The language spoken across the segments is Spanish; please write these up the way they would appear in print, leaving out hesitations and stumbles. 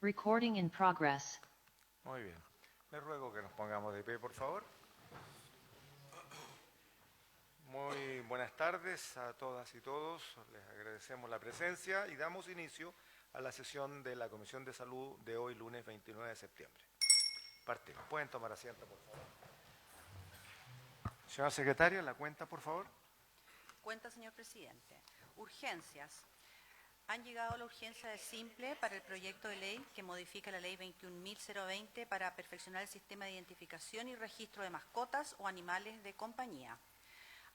Recording in progress. Muy bien. Les ruego que nos pongamos de pie, por favor. Muy buenas tardes a todas y todos. Les agradecemos la presencia y damos inicio a la sesión de la Comisión de Salud de hoy, lunes 29 de septiembre. Partimos. ¿Pueden tomar asiento, por favor? Señora secretaria, la cuenta, por favor. Cuenta, señor presidente. Urgencias. Han llegado la urgencia de simple para el proyecto de ley que modifica la ley 21.020 para perfeccionar el sistema de identificación y registro de mascotas o animales de compañía.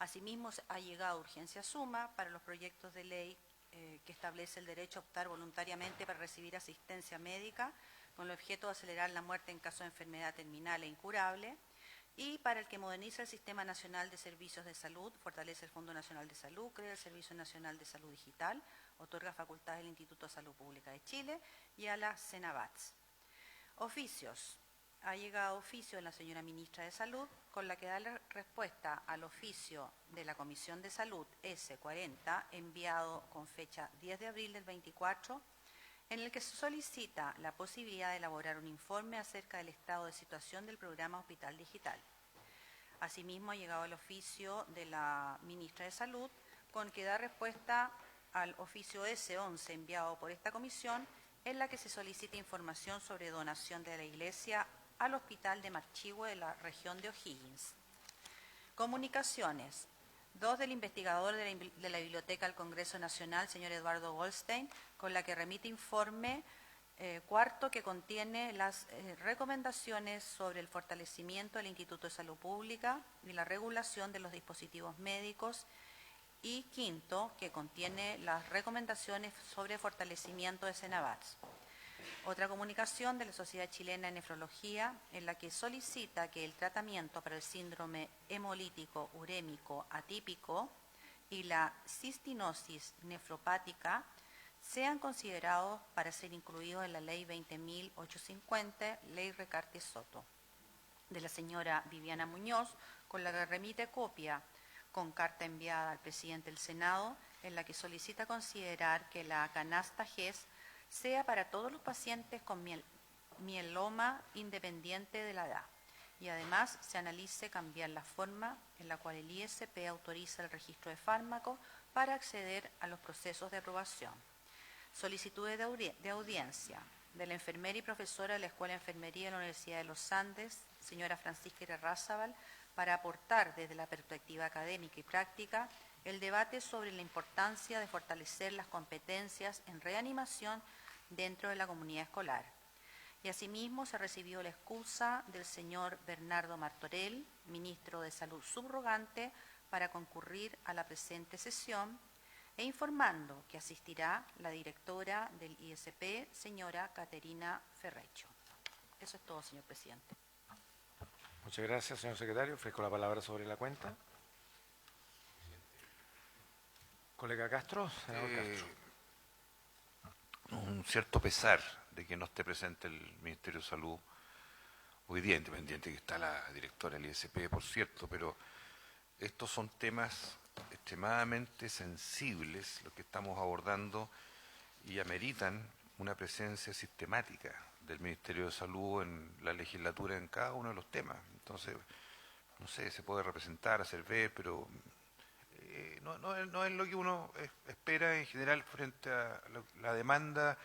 Asimismo, ha llegado urgencia suma para los proyectos de ley que establece el derecho a optar voluntariamente para recibir asistencia médica con el objeto de acelerar la muerte en caso de enfermedad terminal e incurable, y para el que moderniza el Sistema Nacional de Servicios de Salud, fortalece el Fondo Nacional de Salud, crea el Servicio Nacional de Salud Digital, otorga facultades al Instituto de Salud Pública de Chile y a la Senabats. Oficios. Ha llegado oficio de la señora Ministra de Salud, con la que da la respuesta al oficio de la Comisión de Salud S40, enviado con fecha 10 de abril del 24, en el que se solicita la posibilidad de elaborar un informe acerca del estado de situación del programa Hospital Digital. Asimismo, ha llegado el oficio de la Ministra de Salud, con que da respuesta al oficio S11 enviado por esta comisión, en la que se solicita información sobre donación de la Iglesia al Hospital de Marchihue de la región de O'Higgins. Comunicaciones. 2 del investigador de la Biblioteca del Congreso Nacional, señor Eduardo Goldstein, con la que remite informe cuarto que contiene las recomendaciones sobre el fortalecimiento del Instituto de Salud Pública y la regulación de los dispositivos médicos, y quinto, que contiene las recomendaciones sobre fortalecimiento de Senabats. Otra comunicación de la Sociedad Chilena de Nefrología, en la que solicita que el tratamiento para el síndrome hemolítico urémico atípico y la cistinosis nefropática sean considerados para ser incluidos en la Ley 20.850, Ley Recarte-Soto, de la señora Viviana Muñoz, con la que remite copia con carta enviada al presidente del Senado, en la que solicita considerar que la canasta GES sea para todos los pacientes con mieloma independiente de la edad, y además se analice cambiar la forma en la cual el ISP autoriza el registro de fármacos para acceder a los procesos de aprobación. Solicitudes de audiencia de la enfermera y profesora de la Escuela de Enfermería de la Universidad de los Andes, señora Francisca Irarrázaval, para aportar desde la perspectiva académica y práctica el debate sobre la importancia de fortalecer las competencias en reanimación dentro de la comunidad escolar. Y asimismo se recibió la excusa del señor Bernardo Martorell, ministro de Salud subrogante, para concurrir a la presente sesión, e informando que asistirá la directora del ISP, señora Caterina Ferrecho. Eso es todo, señor presidente. Muchas gracias, señor secretario. Ofrezco la palabra sobre la cuenta. Colega Castro, senador Castro. Un cierto pesar de que no esté presente el Ministerio de Salud hoy día, independiente que está la directora del ISP, por cierto, pero estos son temas extremadamente sensibles los que estamos abordando y ameritan una presencia sistemática del Ministerio de Salud en la legislatura en cada uno de los temas. Entonces, no sé, se puede representar, hacer ver, pero no es lo que uno espera en general frente a la demanda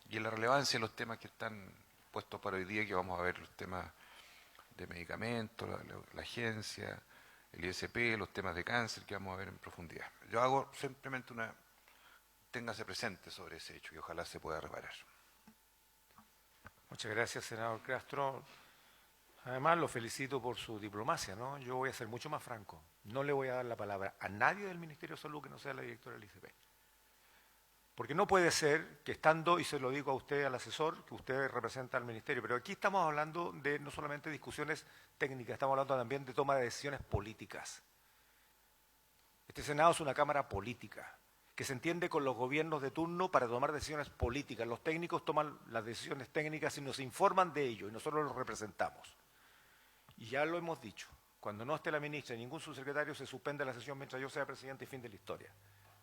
y a la relevancia de los temas que están puestos para hoy día, que vamos a ver los temas de medicamentos, la agencia, el ISP, los temas de cáncer que vamos a ver en profundidad. Yo hago simplemente téngase presente sobre ese hecho y ojalá se pueda reparar. Muchas gracias, senador Castro. Además, lo felicito por su diplomacia, ¿no? Yo voy a ser mucho más franco. No le voy a dar la palabra a nadie del Ministerio de Salud que no sea la directora del ISP. Porque no puede ser que estando, y se lo digo a usted, al asesor, que usted representa al Ministerio, pero aquí estamos hablando de no solamente discusiones técnicas, estamos hablando también de toma de decisiones políticas. Este Senado es una Cámara política, que se entiende con los gobiernos de turno para tomar decisiones políticas. Los técnicos toman las decisiones técnicas y nos informan de ello, y nosotros los representamos. Y ya lo hemos dicho, cuando no esté la ministra y ningún subsecretario, se suspende la sesión mientras yo sea presidente y fin de la historia.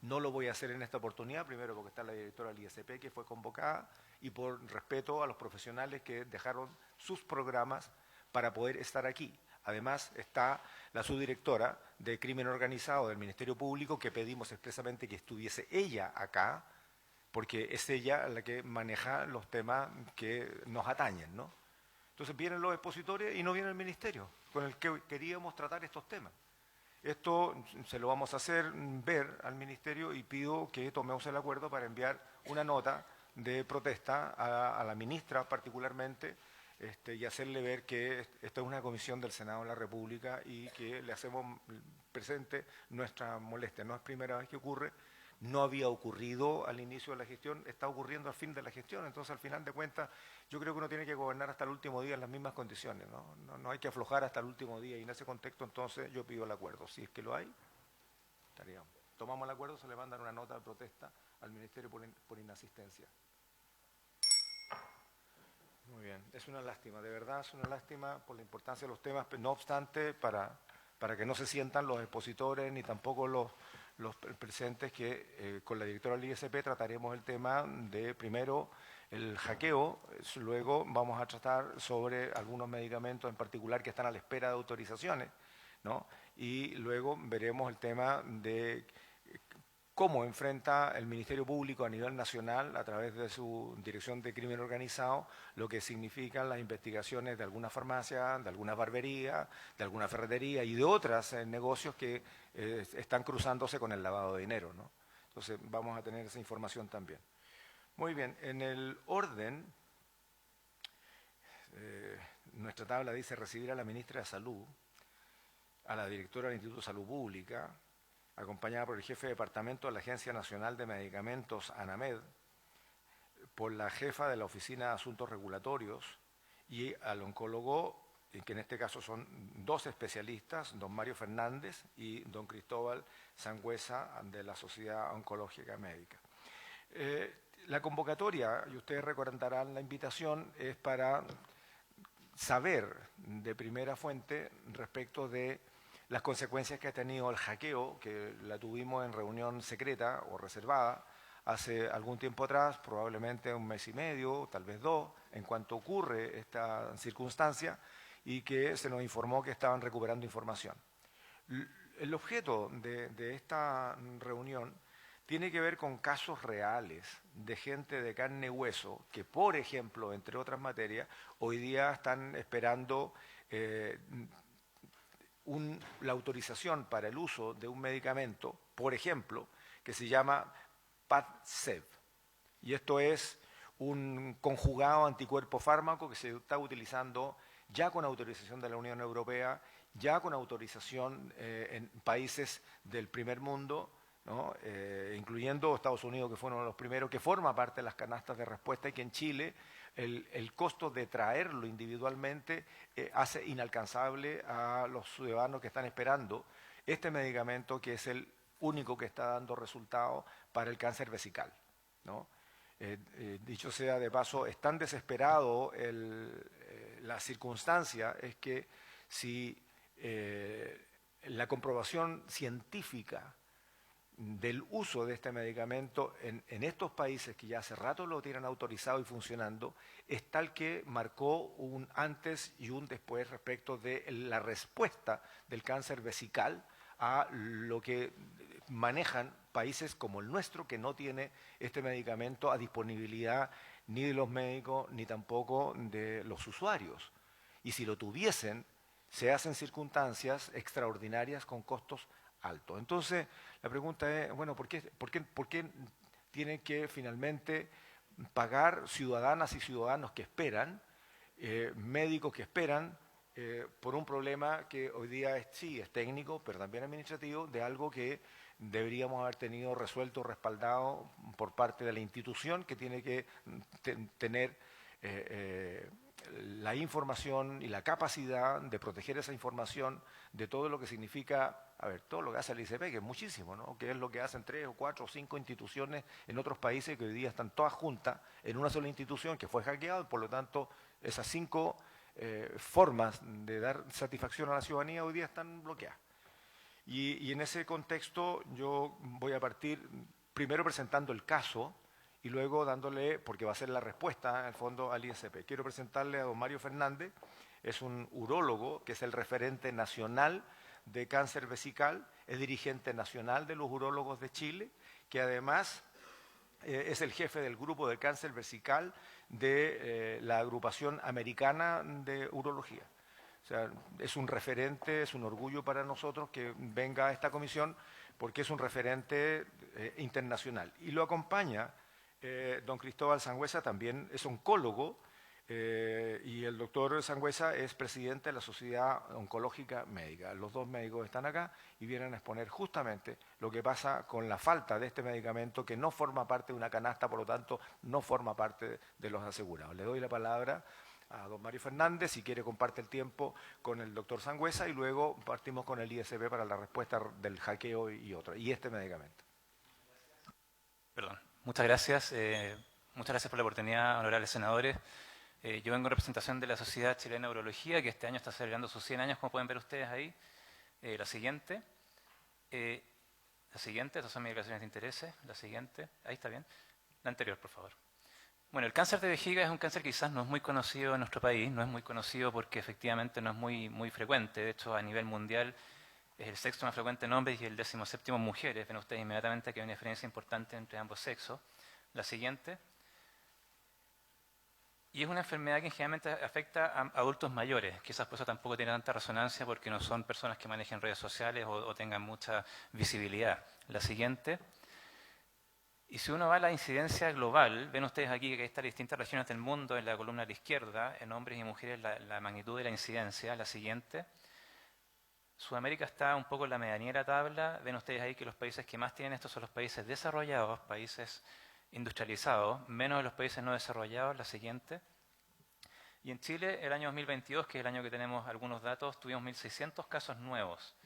No lo voy a hacer en esta oportunidad, primero porque está la directora del ISP que fue convocada y por respeto a los profesionales que dejaron sus programas para poder estar aquí. Además está la subdirectora de Crimen Organizado del Ministerio Público que pedimos expresamente que estuviese ella acá porque es ella la que maneja los temas que nos atañen, ¿no? Entonces vienen los expositores y no viene el ministerio con el que queríamos tratar estos temas. Esto se lo vamos a hacer ver al ministerio y pido que tomemos el acuerdo para enviar una nota de protesta a la ministra particularmente y hacerle ver que esta es una comisión del Senado de la República y que le hacemos presente nuestra molestia. No es primera vez que ocurre. No había ocurrido al inicio de la gestión, está ocurriendo al fin de la gestión, entonces al final de cuentas yo creo que uno tiene que gobernar hasta el último día en las mismas condiciones, no hay que aflojar hasta el último día y en ese contexto entonces yo pido el acuerdo, si es que lo hay, tomamos el acuerdo, se le manda una nota de protesta al Ministerio por inasistencia. Muy bien, es una lástima, de verdad es una lástima por la importancia de los temas, pero no obstante para que no se sientan los expositores ni tampoco los presentes que con la directora del ISP trataremos el tema de primero el hackeo, luego vamos a tratar sobre algunos medicamentos en particular que están a la espera de autorizaciones, ¿no? Y luego veremos el tema de cómo enfrenta el Ministerio Público a nivel nacional a través de su Dirección de Crimen Organizado lo que significan las investigaciones de alguna farmacia, de alguna barbería, de alguna ferretería y de otros negocios que están cruzándose con el lavado de dinero, ¿no? Entonces vamos a tener esa información también. Muy bien, en el orden, nuestra tabla dice recibir a la ministra de Salud, a la directora del Instituto de Salud Pública, acompañada por el jefe de departamento de la Agencia Nacional de Medicamentos, ANAMED, por la jefa de la Oficina de Asuntos Regulatorios y al oncólogo, que en este caso son dos especialistas, don Mario Fernández y don Cristóbal Sangüesa de la Sociedad Oncológica Médica. La convocatoria, y ustedes recordarán la invitación, es para saber de primera fuente respecto de las consecuencias que ha tenido el hackeo, que la tuvimos en reunión secreta o reservada hace algún tiempo atrás, probablemente un mes y medio, tal vez dos, en cuanto ocurre esta circunstancia, y que se nos informó que estaban recuperando información. El objeto de esta reunión tiene que ver con casos reales de gente de carne y hueso que, por ejemplo, entre otras materias, hoy día están esperando la autorización para el uso de un medicamento, por ejemplo, que se llama Padcev. Y esto es un conjugado anticuerpo fármaco que se está utilizando ya con autorización de la Unión Europea, ya con autorización en países del primer mundo, ¿no? Incluyendo Estados Unidos, que fue uno de los primeros, que forma parte de las canastas de respuesta y que en Chile el costo de traerlo individualmente hace inalcanzable a los ciudadanos que están esperando este medicamento que es el único que está dando resultado para el cáncer vesical, ¿no? Dicho sea de paso, es tan desesperado la circunstancia es que si la comprobación científica del uso de este medicamento en estos países que ya hace rato lo tienen autorizado y funcionando, es tal que marcó un antes y un después respecto de la respuesta del cáncer vesical a lo que manejan países como el nuestro, que no tiene este medicamento a disponibilidad ni de los médicos ni tampoco de los usuarios. Y si lo tuviesen, se hacen circunstancias extraordinarias con costos alto. Entonces, la pregunta es, bueno, ¿por qué tienen que finalmente pagar ciudadanas y ciudadanos que esperan, médicos que esperan, por un problema que hoy día sí es técnico, pero también administrativo, de algo que deberíamos haber tenido resuelto, respaldado por parte de la institución que tiene que tener la información y la capacidad de proteger esa información de todo lo que significa, todo lo que hace el ICP, que es muchísimo, ¿no? Que es lo que hacen 3 o 4 o 5 instituciones en otros países que hoy día están todas juntas en una sola institución que fue hackeada, y por lo tanto esas 5 formas de dar satisfacción a la ciudadanía hoy día están bloqueadas. Y en ese contexto yo voy a partir primero presentando el caso y luego dándole, porque va a ser la respuesta en el fondo al ISP. Quiero presentarle a don Mario Fernández, es un urólogo que es el referente nacional de cáncer vesical, es dirigente nacional de los urólogos de Chile, que además es el jefe del grupo de cáncer vesical de la agrupación americana de urología. O sea, es un referente, es un orgullo para nosotros que venga a esta comisión porque es un referente internacional. Y lo acompaña don Cristóbal Sangüesa, también es oncólogo, y el doctor Sangüesa es presidente de la Sociedad Oncológica Médica. Los dos médicos están acá y vienen a exponer justamente lo que pasa con la falta de este medicamento que no forma parte de una canasta, por lo tanto no forma parte de los asegurados. Le doy la palabra a don Mario Fernández, si quiere comparte el tiempo con el doctor Sangüesa y luego partimos con el ISP para la respuesta del hackeo y otro, y este medicamento. Perdón. Muchas gracias. Muchas gracias por la oportunidad, honorables senadores. Yo vengo en representación de la Sociedad Chilena de Urología, que este año está celebrando sus 100 años, como pueden ver ustedes ahí. La siguiente, estas son mis declaraciones de intereses. La siguiente, ahí está bien. La anterior, por favor. Bueno, el cáncer de vejiga es un cáncer que quizás no es muy conocido en nuestro país, no es muy conocido porque efectivamente no es muy frecuente. De hecho, a nivel mundial es el sexto más frecuente en hombres y el 17º en mujeres. Ven ustedes inmediatamente que hay una diferencia importante entre ambos sexos. La siguiente. Y es una enfermedad que generalmente afecta a adultos mayores. Quizás por eso tampoco tiene tanta resonancia porque no son personas que manejen redes sociales o tengan mucha visibilidad. La siguiente. Y si uno va a la incidencia global, ven ustedes aquí que están distintas regiones del mundo en la columna a la izquierda, en hombres y mujeres la magnitud de la incidencia. La siguiente. Sudamérica está un poco en la medianía de la tabla. Ven ustedes ahí que los países que más tienen esto son los países desarrollados, países industrializados, menos de los países no desarrollados. La siguiente. Y en Chile, el año 2022, que es el año que tenemos algunos datos, tuvimos 1.600 casos nuevos.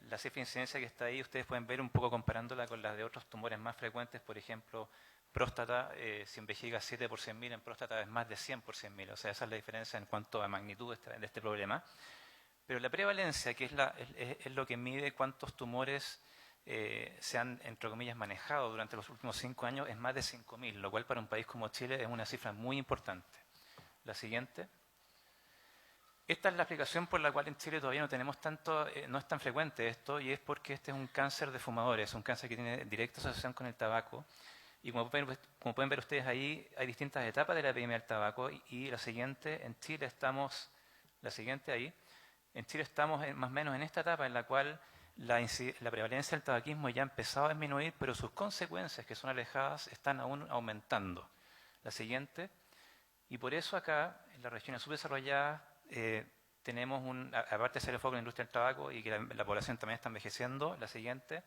La cifra de incidencia que está ahí, ustedes pueden ver un poco comparándola con las de otros tumores más frecuentes, por ejemplo, próstata, si en vejiga 7 por 100.000, en próstata es más de 100 por 100.000. O sea, esa es la diferencia en cuanto a magnitud de este problema. Pero la prevalencia, que es lo que mide cuántos tumores se han, entre comillas, manejado durante los últimos 5 años, es más de 5.000, lo cual para un país como Chile es una cifra muy importante. La siguiente. Esta es la explicación por la cual en Chile todavía no tenemos tanto, no es tan frecuente esto, y es porque este es un cáncer de fumadores, un cáncer que tiene directa asociación con el tabaco. Y como pueden ver ustedes ahí, hay distintas etapas de la epidemia del tabaco, y la siguiente, en Chile estamos, la siguiente ahí, en Chile estamos más o menos en esta etapa en la cual la prevalencia del tabaquismo ya ha empezado a disminuir, pero sus consecuencias, que son alejadas, están aún aumentando. La siguiente. Y por eso acá, en las regiones subdesarrolladas, tenemos, aparte de ser el foco en la industria del tabaco y que la población también está envejeciendo, la siguiente,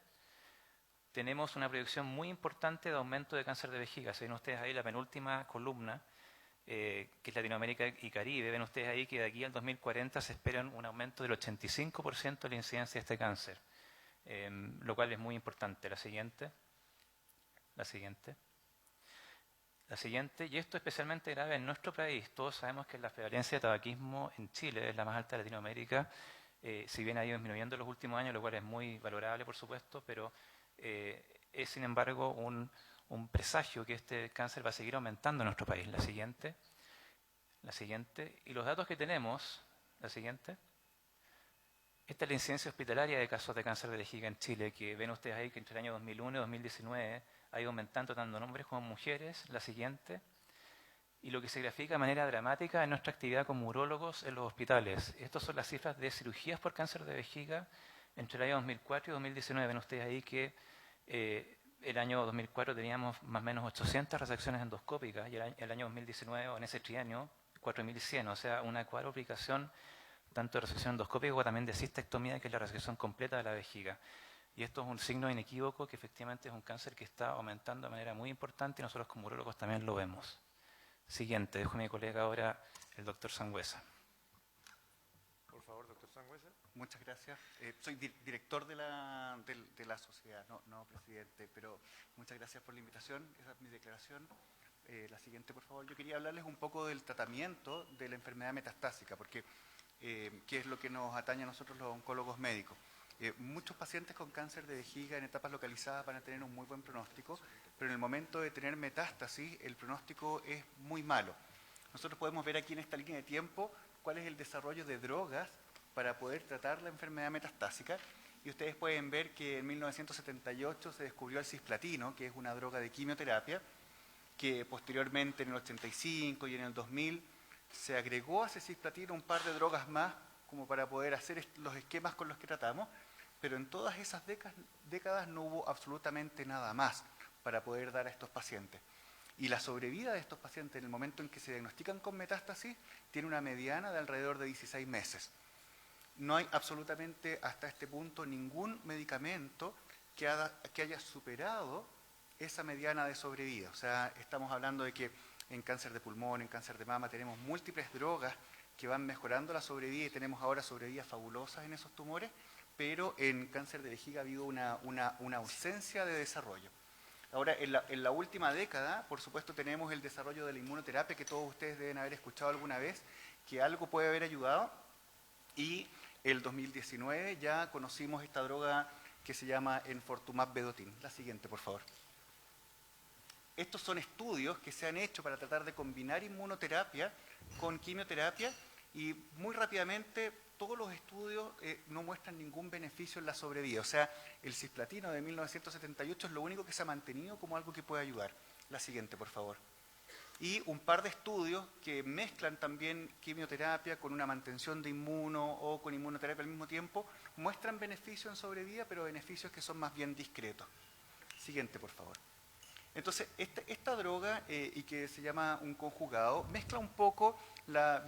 tenemos una proyección muy importante de aumento de cáncer de vejiga. Si ven ustedes ahí la penúltima columna, que es Latinoamérica y Caribe, ven ustedes ahí que de aquí al 2040 se espera un aumento del 85% de la incidencia de este cáncer, lo cual es muy importante. La siguiente. La siguiente. La siguiente, y esto es especialmente grave en nuestro país. Todos sabemos que la prevalencia de tabaquismo en Chile es la más alta de Latinoamérica, si bien ha ido disminuyendo en los últimos años, lo cual es muy valorable, por supuesto, pero es, sin embargo, un presagio que este cáncer va a seguir aumentando en nuestro país. La siguiente. La siguiente. Y los datos que tenemos, la siguiente. Esta es la incidencia hospitalaria de casos de cáncer de vejiga en Chile, que ven ustedes ahí que entre el año 2001 y 2019 ha ido aumentando tanto en hombres como en mujeres. La siguiente. Y lo que se grafica de manera dramática en nuestra actividad como urólogos en los hospitales. Estas son las cifras de cirugías por cáncer de vejiga entre el año 2004 y 2019. Ven ustedes ahí que el año 2004 teníamos más o menos 800 resecciones endoscópicas y el año 2019, o en ese trienio, 4.100. O sea, una cuadruplicación tanto de resección endoscópica como también de cistectomía, que es la resección completa de la vejiga. Y esto es un signo inequívoco que efectivamente es un cáncer que está aumentando de manera muy importante y nosotros como urólogos también lo vemos. Siguiente, dejo a mi colega ahora, el doctor Sangüesa. Por favor, doctor Sangüesa. Muchas gracias. Soy director de la sociedad, no presidente, pero muchas gracias por la invitación. Esa es mi declaración. La siguiente, por favor. Yo quería hablarles un poco del tratamiento de la enfermedad metastásica, porque que es lo que nos atañe a nosotros los oncólogos médicos. Muchos pacientes con cáncer de vejiga en etapas localizadas van a tener un muy buen pronóstico, pero en el momento de tener metástasis el pronóstico es muy malo. Nosotros podemos ver aquí en esta línea de tiempo cuál es el desarrollo de drogas para poder tratar la enfermedad metastásica. Y ustedes pueden ver que en 1978 se descubrió el cisplatino, que es una droga de quimioterapia, que posteriormente en el 85 y en el 2000 se agregó a ese cisplatino un par de drogas más como para poder hacer los esquemas con los que tratamos, pero en todas esas décadas no hubo absolutamente nada más para poder dar a estos pacientes. Y la sobrevida de estos pacientes en el momento en que se diagnostican con metástasis tiene una mediana de alrededor de 16 meses. No hay absolutamente hasta este punto ningún medicamento que haya superado esa mediana de sobrevida. O sea, estamos hablando de que en cáncer de pulmón, en cáncer de mama, tenemos múltiples drogas que van mejorando la sobrevida y tenemos ahora sobrevidas fabulosas en esos tumores, pero en cáncer de vejiga ha habido una ausencia de desarrollo. Ahora, en la última década, por supuesto, tenemos el desarrollo de la inmunoterapia, que todos ustedes deben haber escuchado alguna vez, que algo puede haber ayudado, y el 2019 ya conocimos esta droga que se llama enfortumab vedotin. La siguiente, por favor. Estos son estudios que se han hecho para tratar de combinar inmunoterapia con quimioterapia y muy rápidamente todos los estudios no muestran ningún beneficio en la sobrevida. O sea, el cisplatino de 1978 es lo único que se ha mantenido como algo que puede ayudar. La siguiente, por favor. Y un par de estudios que mezclan también quimioterapia con una mantención de inmuno o con inmunoterapia al mismo tiempo, muestran beneficios en sobrevida, pero beneficios que son más bien discretos. Siguiente, por favor. Entonces, esta droga, y que se llama un conjugado, mezcla un poco la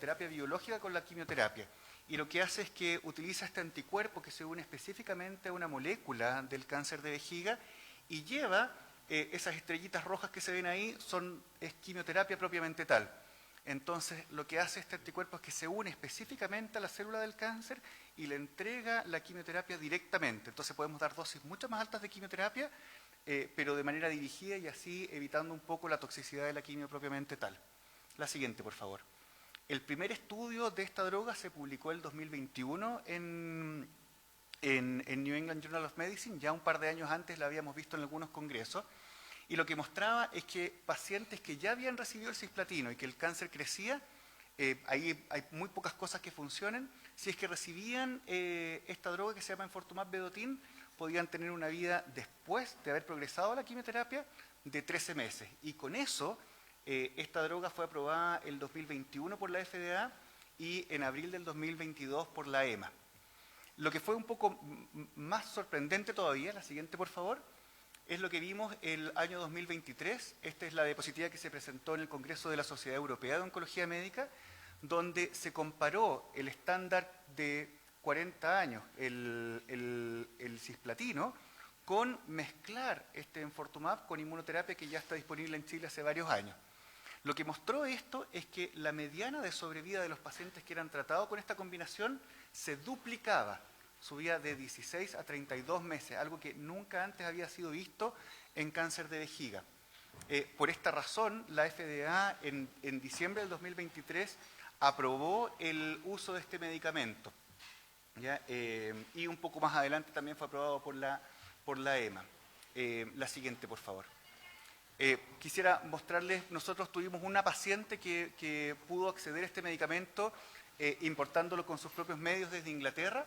terapia biológica con la quimioterapia. Y lo que hace es que utiliza este anticuerpo que se une específicamente a una molécula del cáncer de vejiga y lleva esas estrellitas rojas que se ven ahí, es quimioterapia propiamente tal. Entonces, lo que hace este anticuerpo es que se une específicamente a la célula del cáncer y le entrega la quimioterapia directamente. Entonces, podemos dar dosis mucho más altas de quimioterapia, pero de manera dirigida y así evitando un poco la toxicidad de la quimio propiamente tal. La siguiente, por favor. El primer estudio de esta droga se publicó el 2021 en New England Journal of Medicine, ya un par de años antes la habíamos visto en algunos congresos, y lo que mostraba es que pacientes que ya habían recibido el cisplatino y que el cáncer crecía, ahí hay muy pocas cosas que funcionen, si es que recibían esta droga que se llama enfortumab vedotin, podían tener una vida después de haber progresado a la quimioterapia de 13 meses. Y con eso, esta droga fue aprobada el 2021 por la FDA y en abril del 2022 por la EMA. Lo que fue un poco más sorprendente todavía, la siguiente por favor, es lo que vimos el año 2023. Esta es la diapositiva que se presentó en el Congreso de la Sociedad Europea de Oncología Médica, donde se comparó el estándar de 40 años, el cisplatino, con mezclar este enfortumab con inmunoterapia que ya está disponible en Chile hace varios años. Lo que mostró esto es que la mediana de sobrevida de los pacientes que eran tratados con esta combinación se duplicaba, subía de 16 a 32 meses, algo que nunca antes había sido visto en cáncer de vejiga. Por esta razón, la FDA en diciembre del 2023 aprobó el uso de este medicamento. ¿Ya? Y un poco más adelante también fue aprobado por la EMA. La siguiente, por favor. Quisiera mostrarles, nosotros tuvimos una paciente que pudo acceder a este medicamento importándolo con sus propios medios desde Inglaterra.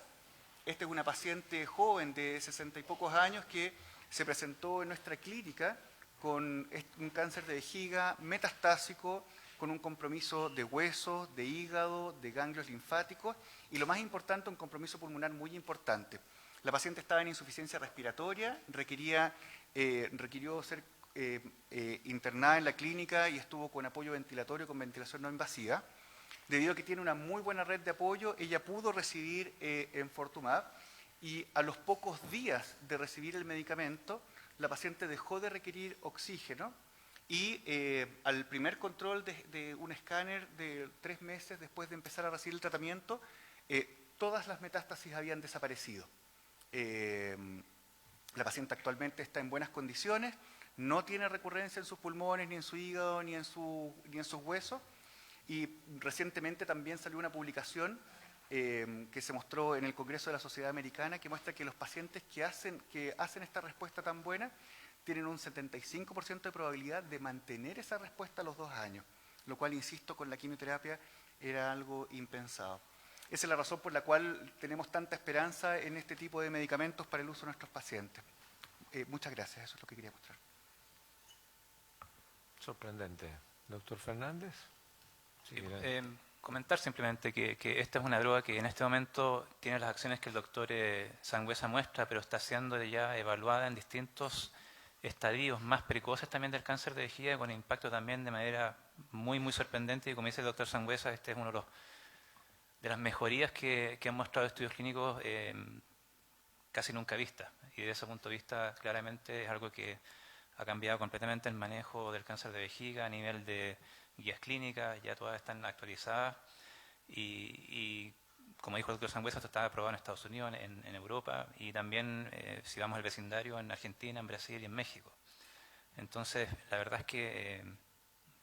Esta es una paciente joven de 60 y pocos años que se presentó en nuestra clínica con un cáncer de vejiga metastásico, con un compromiso de huesos, de hígado, de ganglios linfáticos y lo más importante, un compromiso pulmonar muy importante. La paciente estaba en insuficiencia respiratoria, requirió ser internada en la clínica y estuvo con apoyo ventilatorio, con ventilación no invasiva. Debido a que tiene una muy buena red de apoyo, ella pudo recibir enfortumab y a los pocos días de recibir el medicamento, la paciente dejó de requerir oxígeno y al primer control de un escáner de 3 meses después de empezar a recibir el tratamiento, todas las metástasis habían desaparecido. La paciente actualmente está en buenas condiciones, no tiene recurrencia en sus pulmones, ni en su hígado, ni en sus huesos. Y recientemente también salió una publicación que se mostró en el Congreso de la Sociedad Americana, que muestra que los pacientes que hacen esta respuesta tan buena tienen un 75% de probabilidad de mantener esa respuesta a los 2 años, lo cual, insisto, con la quimioterapia era algo impensado. Esa es la razón por la cual tenemos tanta esperanza en este tipo de medicamentos para el uso de nuestros pacientes. Muchas gracias, eso es lo que quería mostrar. Sorprendente. Doctor Fernández. Si quiere. Comentar simplemente que esta es una droga que en este momento tiene las acciones que el doctor Sangüesa muestra, pero está siendo ya evaluada en distintos estadios más precoces también del cáncer de vejiga, con impacto también de manera muy, muy sorprendente. Y como dice el doctor Sangüesa, este es uno de las mejorías que han mostrado estudios clínicos casi nunca vistas. Y desde ese punto de vista, claramente es algo que ha cambiado completamente el manejo del cáncer de vejiga a nivel de guías clínicas, ya todas están actualizadas y como dijo el doctor Sangüesa, esto está aprobado en Estados Unidos, en Europa y también, si vamos al vecindario, en Argentina, en Brasil y en México. Entonces, la verdad es que, un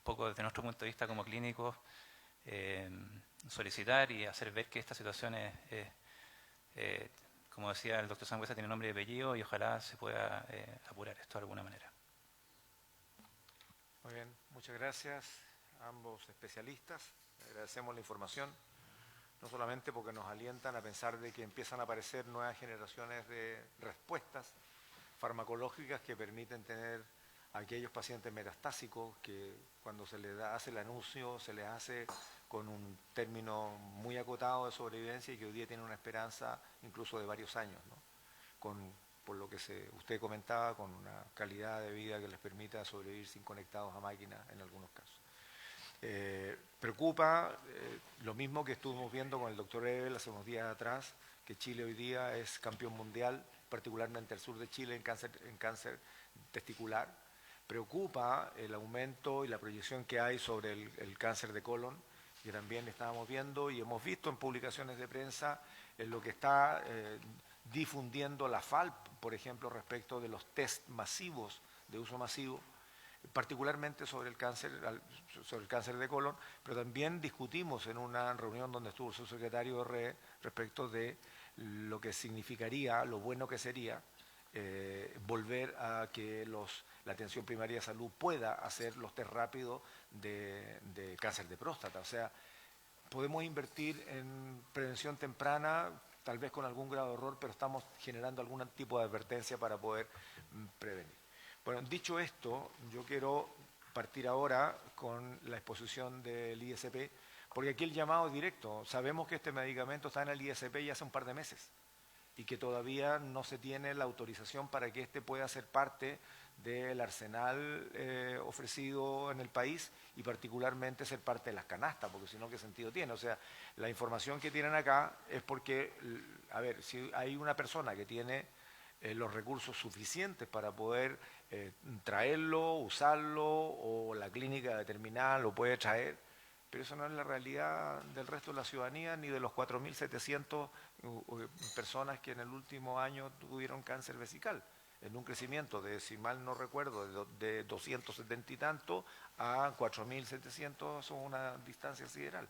poco desde nuestro punto de vista como clínicos, solicitar y hacer ver que esta situación como decía el doctor Sangüesa, tiene nombre y apellido y ojalá se pueda apurar esto de alguna manera. Muy bien, muchas gracias a ambos especialistas. Agradecemos la información, no solamente porque nos alientan a pensar de que empiezan a aparecer nuevas generaciones de respuestas farmacológicas que permiten tener a aquellos pacientes metastásicos que cuando se les hace el anuncio se les hace con un término muy acotado de sobrevivencia y que hoy día tienen una esperanza incluso de varios años, ¿no? Por lo que usted comentaba, con una calidad de vida que les permita sobrevivir sin conectados a máquinas en algunos casos. Preocupa lo mismo que estuvimos viendo con el doctor Ebel hace unos días atrás, que Chile hoy día es campeón mundial, particularmente el sur de Chile, en cáncer testicular. Preocupa el aumento y la proyección que hay sobre el cáncer de colon, que también estábamos viendo y hemos visto en publicaciones de prensa en lo que está difundiendo la FALP, por ejemplo, respecto de los test masivos, de uso masivo, particularmente sobre el cáncer de colon, pero también discutimos en una reunión donde estuvo el subsecretario RE respecto de lo que significaría, lo bueno que sería volver a que la atención primaria de salud pueda hacer los test rápidos de cáncer de próstata. O sea, podemos invertir en prevención temprana, tal vez con algún grado de error, pero estamos generando algún tipo de advertencia para poder prevenir. Bueno, dicho esto, yo quiero partir ahora con la exposición del ISP, porque aquí el llamado es directo. Sabemos que este medicamento está en el ISP ya hace un par de meses y que todavía no se tiene la autorización para que este pueda ser parte del arsenal ofrecido en el país y particularmente ser parte de las canastas, porque si no, ¿qué sentido tiene? O sea, la información que tienen acá es porque, a ver, si hay una persona que tiene los recursos suficientes para poder traerlo, usarlo, o la clínica determinada lo puede traer, pero eso no es la realidad del resto de la ciudadanía ni de los 4.700 personas que en el último año tuvieron cáncer vesical, en un crecimiento de, si mal no recuerdo, de 270 y tanto a 4.700, son una distancia sideral.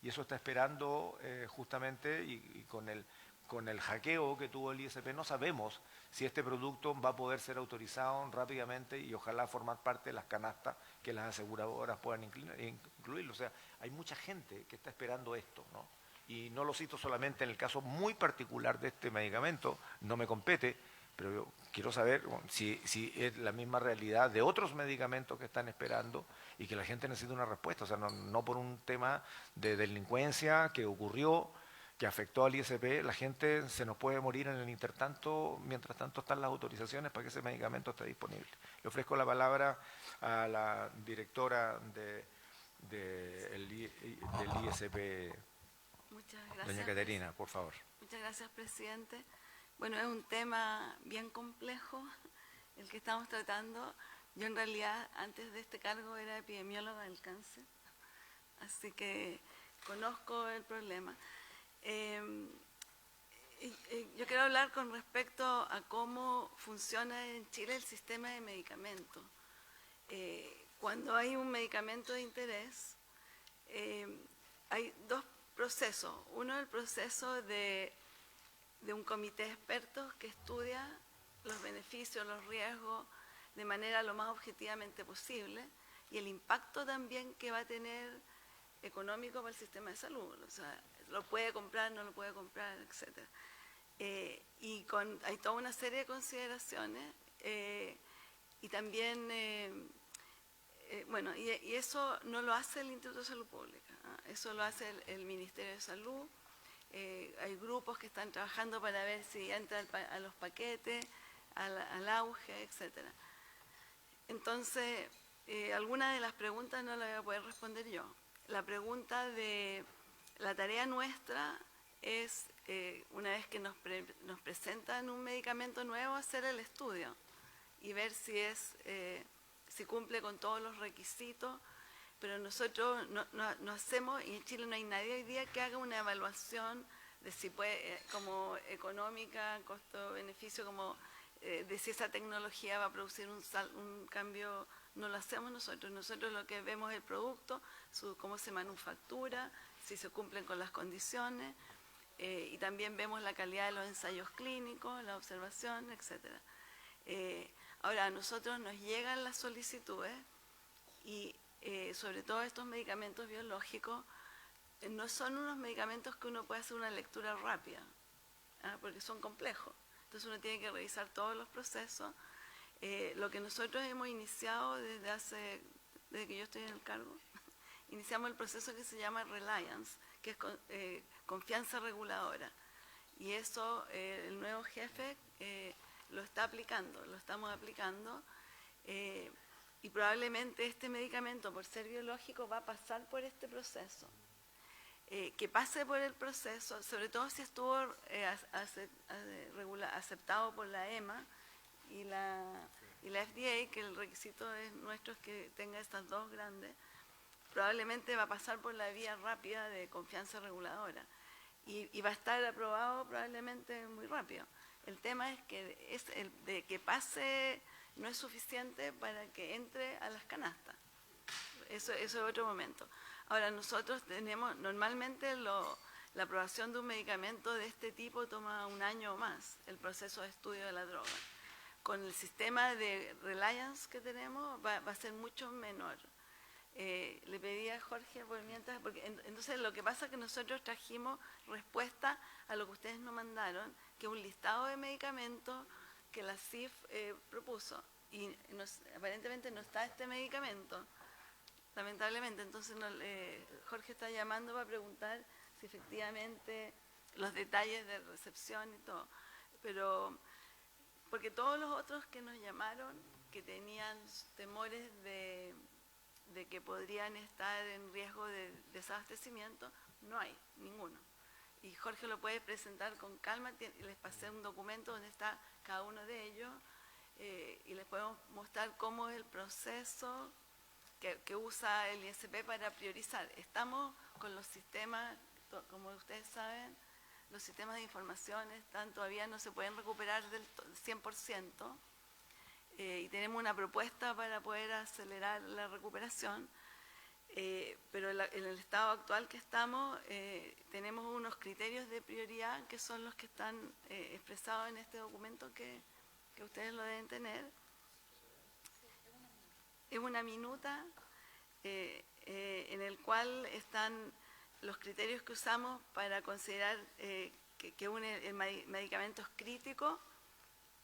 Y eso está esperando justamente, y con el hackeo que tuvo el ISP, no sabemos si este producto va a poder ser autorizado rápidamente y ojalá formar parte de las canastas que las aseguradoras puedan incluirlo. O sea, hay mucha gente que está esperando esto, ¿no? Y no lo cito solamente en el caso muy particular de este medicamento, no me compete, pero yo quiero saber si es la misma realidad de otros medicamentos que están esperando y que la gente necesita una respuesta. O sea, no por un tema de delincuencia que ocurrió, que afectó al ISP, la gente se nos puede morir en el intertanto, mientras tanto están las autorizaciones para que ese medicamento esté disponible. Le ofrezco la palabra a la directora del ISP, Muchas gracias, doña Caterina, por favor. Muchas gracias, presidente. Bueno, es un tema bien complejo el que estamos tratando. Yo en realidad antes de este cargo era epidemióloga del cáncer, así que conozco el problema. Yo quiero hablar con respecto a cómo funciona en Chile el sistema de medicamentos. Cuando hay un medicamento de interés, hay dos procesos. Uno es el proceso de un comité de expertos que estudia los beneficios, los riesgos, de manera lo más objetivamente posible, y el impacto también que va a tener económico para el sistema de salud. O sea, lo puede comprar, no lo puede comprar, etc. Hay toda una serie de consideraciones y también, y eso no lo hace el Instituto de Salud Pública, ¿ah? Eso lo hace el Ministerio de Salud. Hay grupos que están trabajando para ver si entra a los paquetes, al auge, etc. Entonces, algunas de las preguntas no las voy a poder responder yo. La pregunta de la tarea nuestra es, una vez que nos presentan un medicamento nuevo, hacer el estudio y ver si cumple con todos los requisitos, pero nosotros no hacemos, y en Chile no hay nadie hoy día que haga una evaluación de si puede, como económica, costo-beneficio, como de si esa tecnología va a producir un cambio. No lo hacemos nosotros. Nosotros lo que vemos es el producto, cómo se manufactura, si se cumplen con las condiciones, y también vemos la calidad de los ensayos clínicos, la observación, etc. Ahora, a nosotros nos llegan las solicitudes y sobre todo estos medicamentos biológicos no son unos medicamentos que uno puede hacer una lectura rápida, ¿ah? Porque son complejos. Entonces uno tiene que revisar todos los procesos. Lo que nosotros hemos iniciado desde que yo estoy en el cargo, iniciamos el proceso que se llama Reliance, que es confianza reguladora. Y eso el nuevo jefe lo estamos aplicando, y probablemente este medicamento, por ser biológico, va a pasar por este proceso. Que pase por el proceso, sobre todo si estuvo aceptado por la EMA y la FDA, que el requisito nuestro es que tenga estas dos grandes, probablemente va a pasar por la vía rápida de confianza reguladora y va a estar aprobado probablemente muy rápido. El tema es que de que pase no es suficiente para que entre a las canastas. Eso es otro momento. Ahora, nosotros normalmente la aprobación de un medicamento de este tipo toma 1 año o más, el proceso de estudio de la droga. Con el sistema de Reliance que tenemos va a ser mucho menor. Le pedí a Jorge por mientras, porque entonces lo que pasa es que nosotros trajimos respuesta a lo que ustedes nos mandaron, que es un listado de medicamentos que la CIF propuso, y aparentemente no está este medicamento, lamentablemente. Entonces Jorge está llamando para preguntar si efectivamente los detalles de recepción y todo, pero porque todos los otros que nos llamaron, que tenían temores de que podrían estar en riesgo de desabastecimiento, no hay ninguno. Y Jorge lo puede presentar con calma, les pasé un documento donde está cada uno de ellos, y les podemos mostrar cómo es el proceso que usa el ISP para priorizar. Estamos con los sistemas, como ustedes saben, los sistemas de información todavía no se pueden recuperar del 100%, y tenemos una propuesta para poder acelerar la recuperación, pero en el estado actual que estamos tenemos unos criterios de prioridad que son los que están expresados en este documento que ustedes lo deben tener. Es una minuta en el cual están los criterios que usamos para considerar que el medicamento es crítico.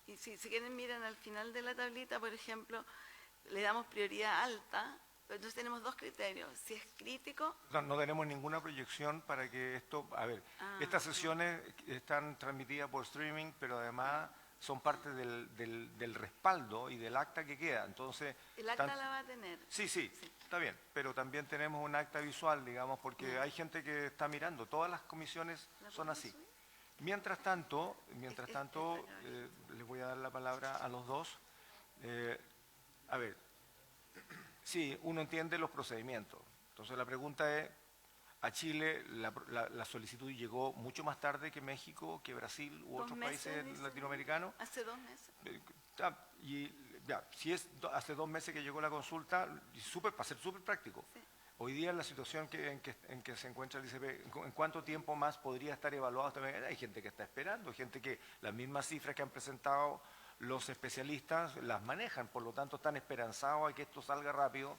Y si quieren, miran al final de la tablita, por ejemplo, le damos prioridad alta, pero entonces tenemos 2 criterios. Si es crítico... No tenemos ninguna proyección para que esto... A ver, estas sesiones están transmitidas por streaming, pero además son parte del respaldo y del acta que queda. Entonces, el acta la va a tener. Sí, está bien, pero también tenemos un acta visual, digamos, porque hay gente que está mirando. Todas las comisiones son así. Mientras tanto, les voy a dar la palabra a los dos. A ver, sí, uno entiende los procedimientos. Entonces la pregunta es, a Chile la solicitud llegó mucho más tarde que México, que Brasil u otros países latinoamericanos. Hace 2 meses. Y ya, si es hace 2 meses que llegó la consulta, para ser súper práctico. Sí. Hoy día la situación en que se encuentra el ICP, ¿en cuánto tiempo más podría estar evaluado? También hay gente que está esperando, gente que las mismas cifras que han presentado los especialistas las manejan, por lo tanto están esperanzados a que esto salga rápido.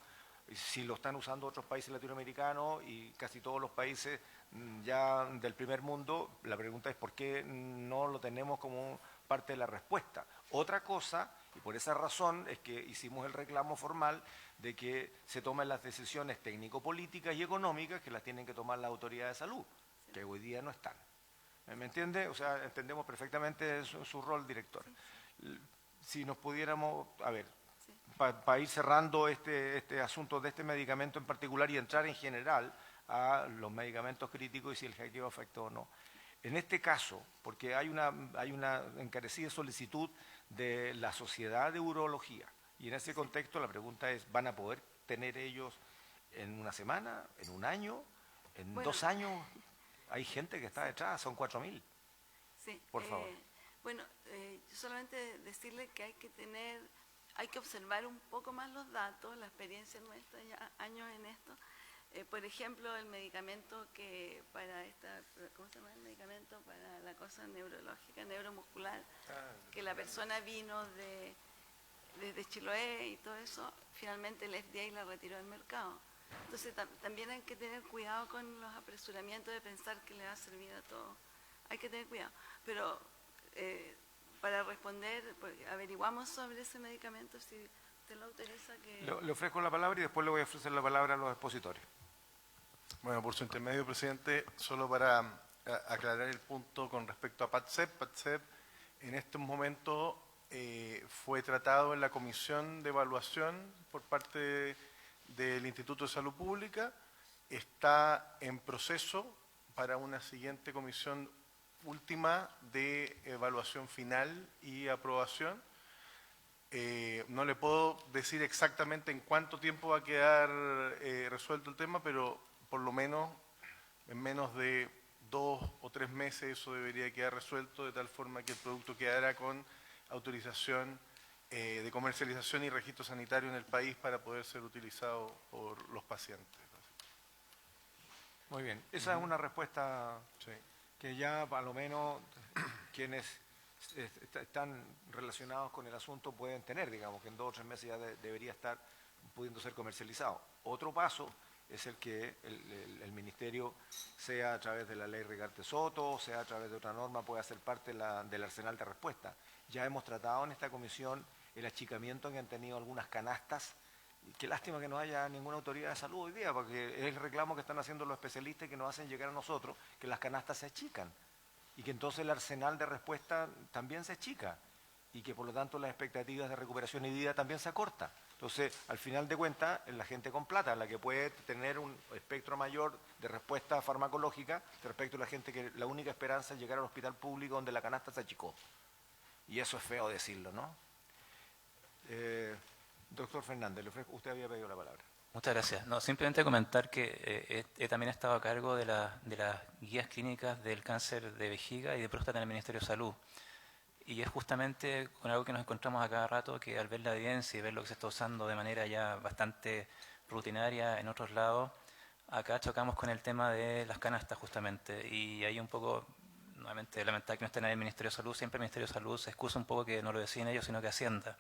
Si lo están usando otros países latinoamericanos y casi todos los países ya del primer mundo, la pregunta es por qué no lo tenemos como parte de la respuesta. Otra cosa, y por esa razón es que hicimos el reclamo formal de que se tomen las decisiones técnico-políticas y económicas que las tienen que tomar las autoridades de salud, que hoy día no están. ¿Me entiende? O sea, entendemos perfectamente su rol, director. Si nos pudiéramos, a ver, para ir cerrando este asunto de este medicamento en particular y entrar en general a los medicamentos críticos y si el hackeo afecta o no. En este caso, porque hay una encarecida solicitud de la Sociedad de Urología, y en ese contexto la pregunta es, ¿van a poder tener ellos en una semana, en un año, en 2 años? Hay gente que está detrás, son 4.000. Sí, por favor. Bueno, solamente decirle que hay que observar un poco más los datos, la experiencia nuestra, ya años en esto. Por ejemplo, el medicamento que para ¿cómo se llama el medicamento? Para la cosa neurológica, neuromuscular, que la persona vino desde Chiloé y todo eso, finalmente el FDA la retiró del mercado. Entonces también hay que tener cuidado con los apresuramientos de pensar que le va a servir a todos. Hay que tener cuidado. Pero para responder, pues, averiguamos sobre ese medicamento, si usted lo autoriza que... Le ofrezco la palabra y después le voy a ofrecer la palabra a los expositores. Bueno, por su intermedio, presidente, solo para aclarar el punto con respecto a PATSEP. PATSEP en estos momentos fue tratado en la Comisión de Evaluación por parte del Instituto de Salud Pública, está en proceso para una siguiente comisión última de evaluación final y aprobación. No le puedo decir exactamente en cuánto tiempo va a quedar resuelto el tema, pero por lo menos en menos de 2 o 3 meses eso debería quedar resuelto, de tal forma que el producto quedará con autorización de comercialización y registro sanitario en el país para poder ser utilizado por los pacientes. Muy bien, esa es una respuesta Sí. que ya a lo menos quienes están relacionados con el asunto pueden tener, digamos, que en 2 o 3 meses ya debería estar pudiendo ser comercializado. Otro paso es el que el Ministerio, sea a través de la ley Rigarte Soto, sea a través de otra norma, pueda ser parte del arsenal de respuesta. Ya hemos tratado en esta comisión el achicamiento que han tenido algunas canastas. Qué lástima que no haya ninguna autoridad de salud hoy día, porque es el reclamo que están haciendo los especialistas que nos hacen llegar a nosotros, que las canastas se achican y que entonces el arsenal de respuesta también se achica y que por lo tanto las expectativas de recuperación y vida también se acortan. Entonces, al final de cuentas, es la gente con plata la que puede tener un espectro mayor de respuesta farmacológica respecto a la gente que la única esperanza es llegar al hospital público donde la canasta se achicó. Y eso es feo decirlo, ¿no? Doctor Fernández, usted había pedido la palabra. Muchas gracias. No, simplemente comentar que he también estado a cargo de las guías clínicas del cáncer de vejiga y de próstata en el Ministerio de Salud. Y es justamente con algo que nos encontramos a cada rato, que al ver la evidencia y ver lo que se está usando de manera ya bastante rutinaria en otros lados, acá chocamos con el tema de las canastas justamente. Y ahí un poco, nuevamente, lamentar que no estén en el Ministerio de Salud. Siempre el Ministerio de Salud se excusa un poco que no lo deciden ellos, sino que Hacienda.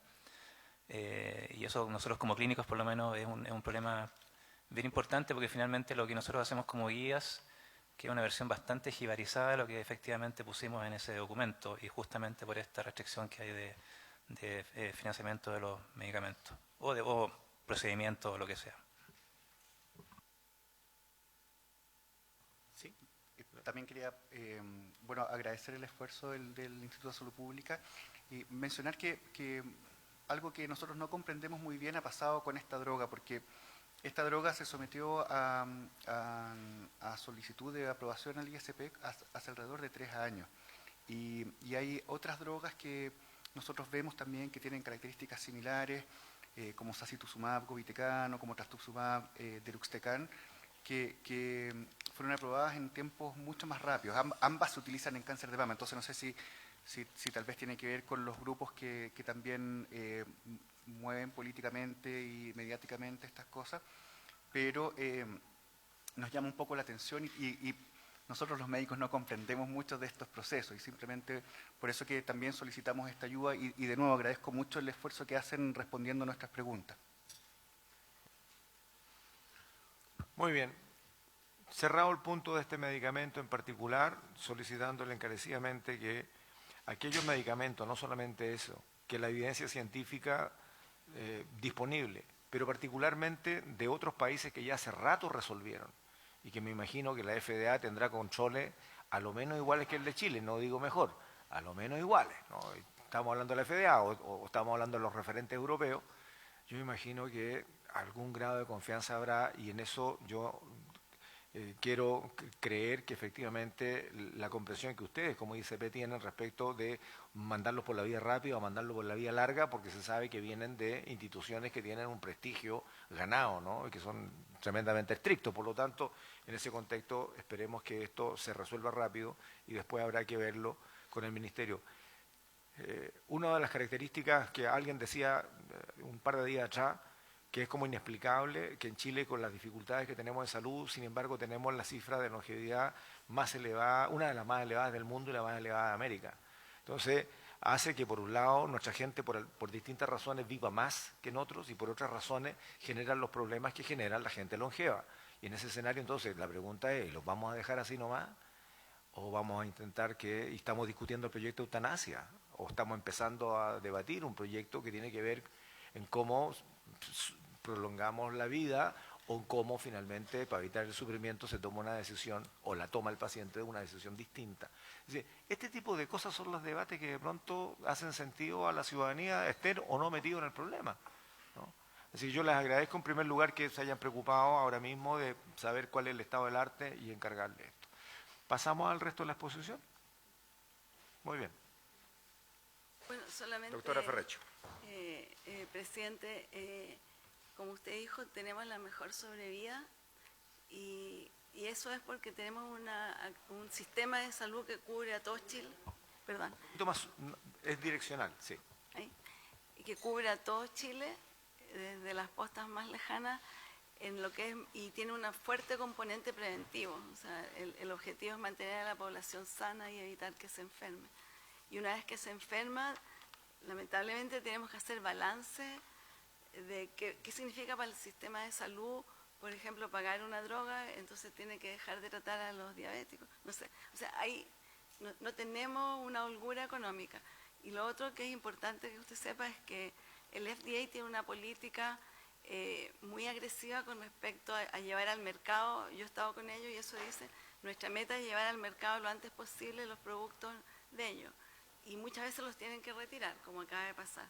Y eso nosotros como clínicos por lo menos es un problema bien importante, porque finalmente lo que nosotros hacemos como guías, que es una versión bastante jibarizada de lo que efectivamente pusimos en ese documento, y justamente por esta restricción que hay de financiamiento de los medicamentos, o procedimientos o lo que sea. Sí, también quería agradecer el esfuerzo del Instituto de Salud Pública y mencionar que algo que nosotros no comprendemos muy bien ha pasado con esta droga, porque esta droga se sometió a solicitud de aprobación al ISP hace alrededor de 3 años. Y hay otras drogas que nosotros vemos también que tienen características similares, como sacituzumab govitecan o como trastuzumab deruxtecan, que fueron aprobadas en tiempos mucho más rápidos. Ambas se utilizan en cáncer de mama, entonces no sé si tal vez tiene que ver con los grupos que también mueven políticamente y mediáticamente estas cosas, pero nos llama un poco la atención y nosotros los médicos no comprendemos mucho de estos procesos y simplemente por eso que también solicitamos esta ayuda y de nuevo agradezco mucho el esfuerzo que hacen respondiendo nuestras preguntas. Muy bien. Cerrado el punto de este medicamento en particular, solicitándole encarecidamente que aquellos medicamentos, no solamente eso, que la evidencia científica disponible, pero particularmente de otros países que ya hace rato resolvieron, y que me imagino que la FDA tendrá controles a lo menos iguales que el de Chile, no digo mejor, a lo menos iguales, ¿no? Estamos hablando de la FDA o estamos hablando de los referentes europeos, yo me imagino que algún grado de confianza habrá y en eso yo quiero creer que efectivamente la comprensión que ustedes como ICP tienen respecto de mandarlos por la vía rápida o mandarlos por la vía larga, porque se sabe que vienen de instituciones que tienen un prestigio ganado, ¿no? Y que son tremendamente estrictos. Por lo tanto, en ese contexto esperemos que esto se resuelva rápido y después habrá que verlo con el Ministerio. Una de las características que alguien decía un par de días atrás, que es como inexplicable que en Chile, con las dificultades que tenemos de salud, sin embargo tenemos la cifra de longevidad más elevada, una de las más elevadas del mundo y la más elevada de América. Entonces, hace que por un lado nuestra gente por distintas razones viva más que en otros y por otras razones generan los problemas que generan la gente longeva. Y en ese escenario entonces la pregunta es, ¿los vamos a dejar así nomás? ¿O vamos a intentar y estamos discutiendo el proyecto de eutanasia? ¿O estamos empezando a debatir un proyecto que tiene que ver en cómo prolongamos la vida o cómo finalmente para evitar el sufrimiento se toma una decisión o la toma el paciente de una decisión distinta? Es decir, este tipo de cosas son los debates que de pronto hacen sentido a la ciudadanía, estén o no metidos en el problema, ¿no? Es decir, yo les agradezco en primer lugar que se hayan preocupado ahora mismo de saber cuál es el estado del arte y encargarle esto. ¿Pasamos al resto de la exposición? Muy bien. Bueno, solamente, Doctora Ferrecho. presidente, como usted dijo, tenemos la mejor sobrevida y eso es porque tenemos un sistema de salud que cubre a todo Chile, perdón. Es direccional, sí. ¿Sí? Y que cubre a todo Chile, desde las postas más lejanas, en lo que es, y tiene un fuerte componente preventivo. O sea, el objetivo es mantener a la población sana y evitar que se enferme. Y una vez que se enferma, lamentablemente tenemos que hacer balance de qué significa para el sistema de salud, por ejemplo, pagar una droga, entonces tiene que dejar de tratar a los diabéticos. No sé, o sea, ahí no tenemos una holgura económica. Y lo otro que es importante que usted sepa es que el FDA tiene una política muy agresiva con respecto a llevar al mercado. Yo he estado con ellos y eso dice, nuestra meta es llevar al mercado lo antes posible los productos de ellos. Y muchas veces los tienen que retirar, como acaba de pasar.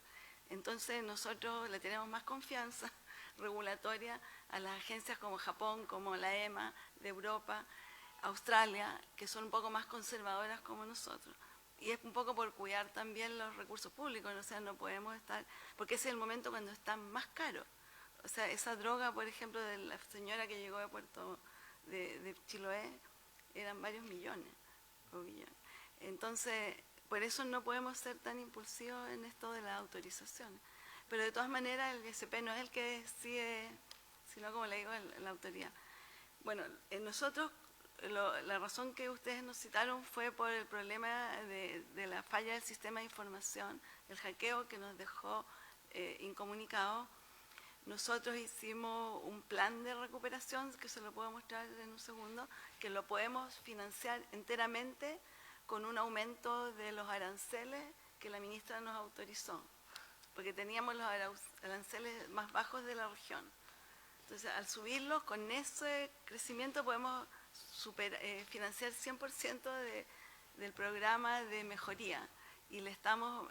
Entonces nosotros le tenemos más confianza regulatoria a las agencias como Japón, como la EMA de Europa, Australia, que son un poco más conservadoras como nosotros. Y es un poco por cuidar también los recursos públicos, o sea, no podemos estar, porque ese es el momento cuando están más caros. O sea, esa droga, por ejemplo, de la señora que llegó de Chiloé, eran varios millones o billones. Entonces, por eso no podemos ser tan impulsivos en esto de las autorizaciones. Pero de todas maneras, el ISP no es el que decide, sino, como le digo, la autoridad. Bueno, nosotros, la razón que ustedes nos citaron fue por el problema de la falla del sistema de información, el hackeo que nos dejó incomunicados. Nosotros hicimos un plan de recuperación, que se lo puedo mostrar en un segundo, que lo podemos financiar enteramente con un aumento de los aranceles que la ministra nos autorizó, porque teníamos los aranceles más bajos de la región. Entonces, al subirlos, con ese crecimiento podemos financiar 100% del programa de mejoría. Y le estamos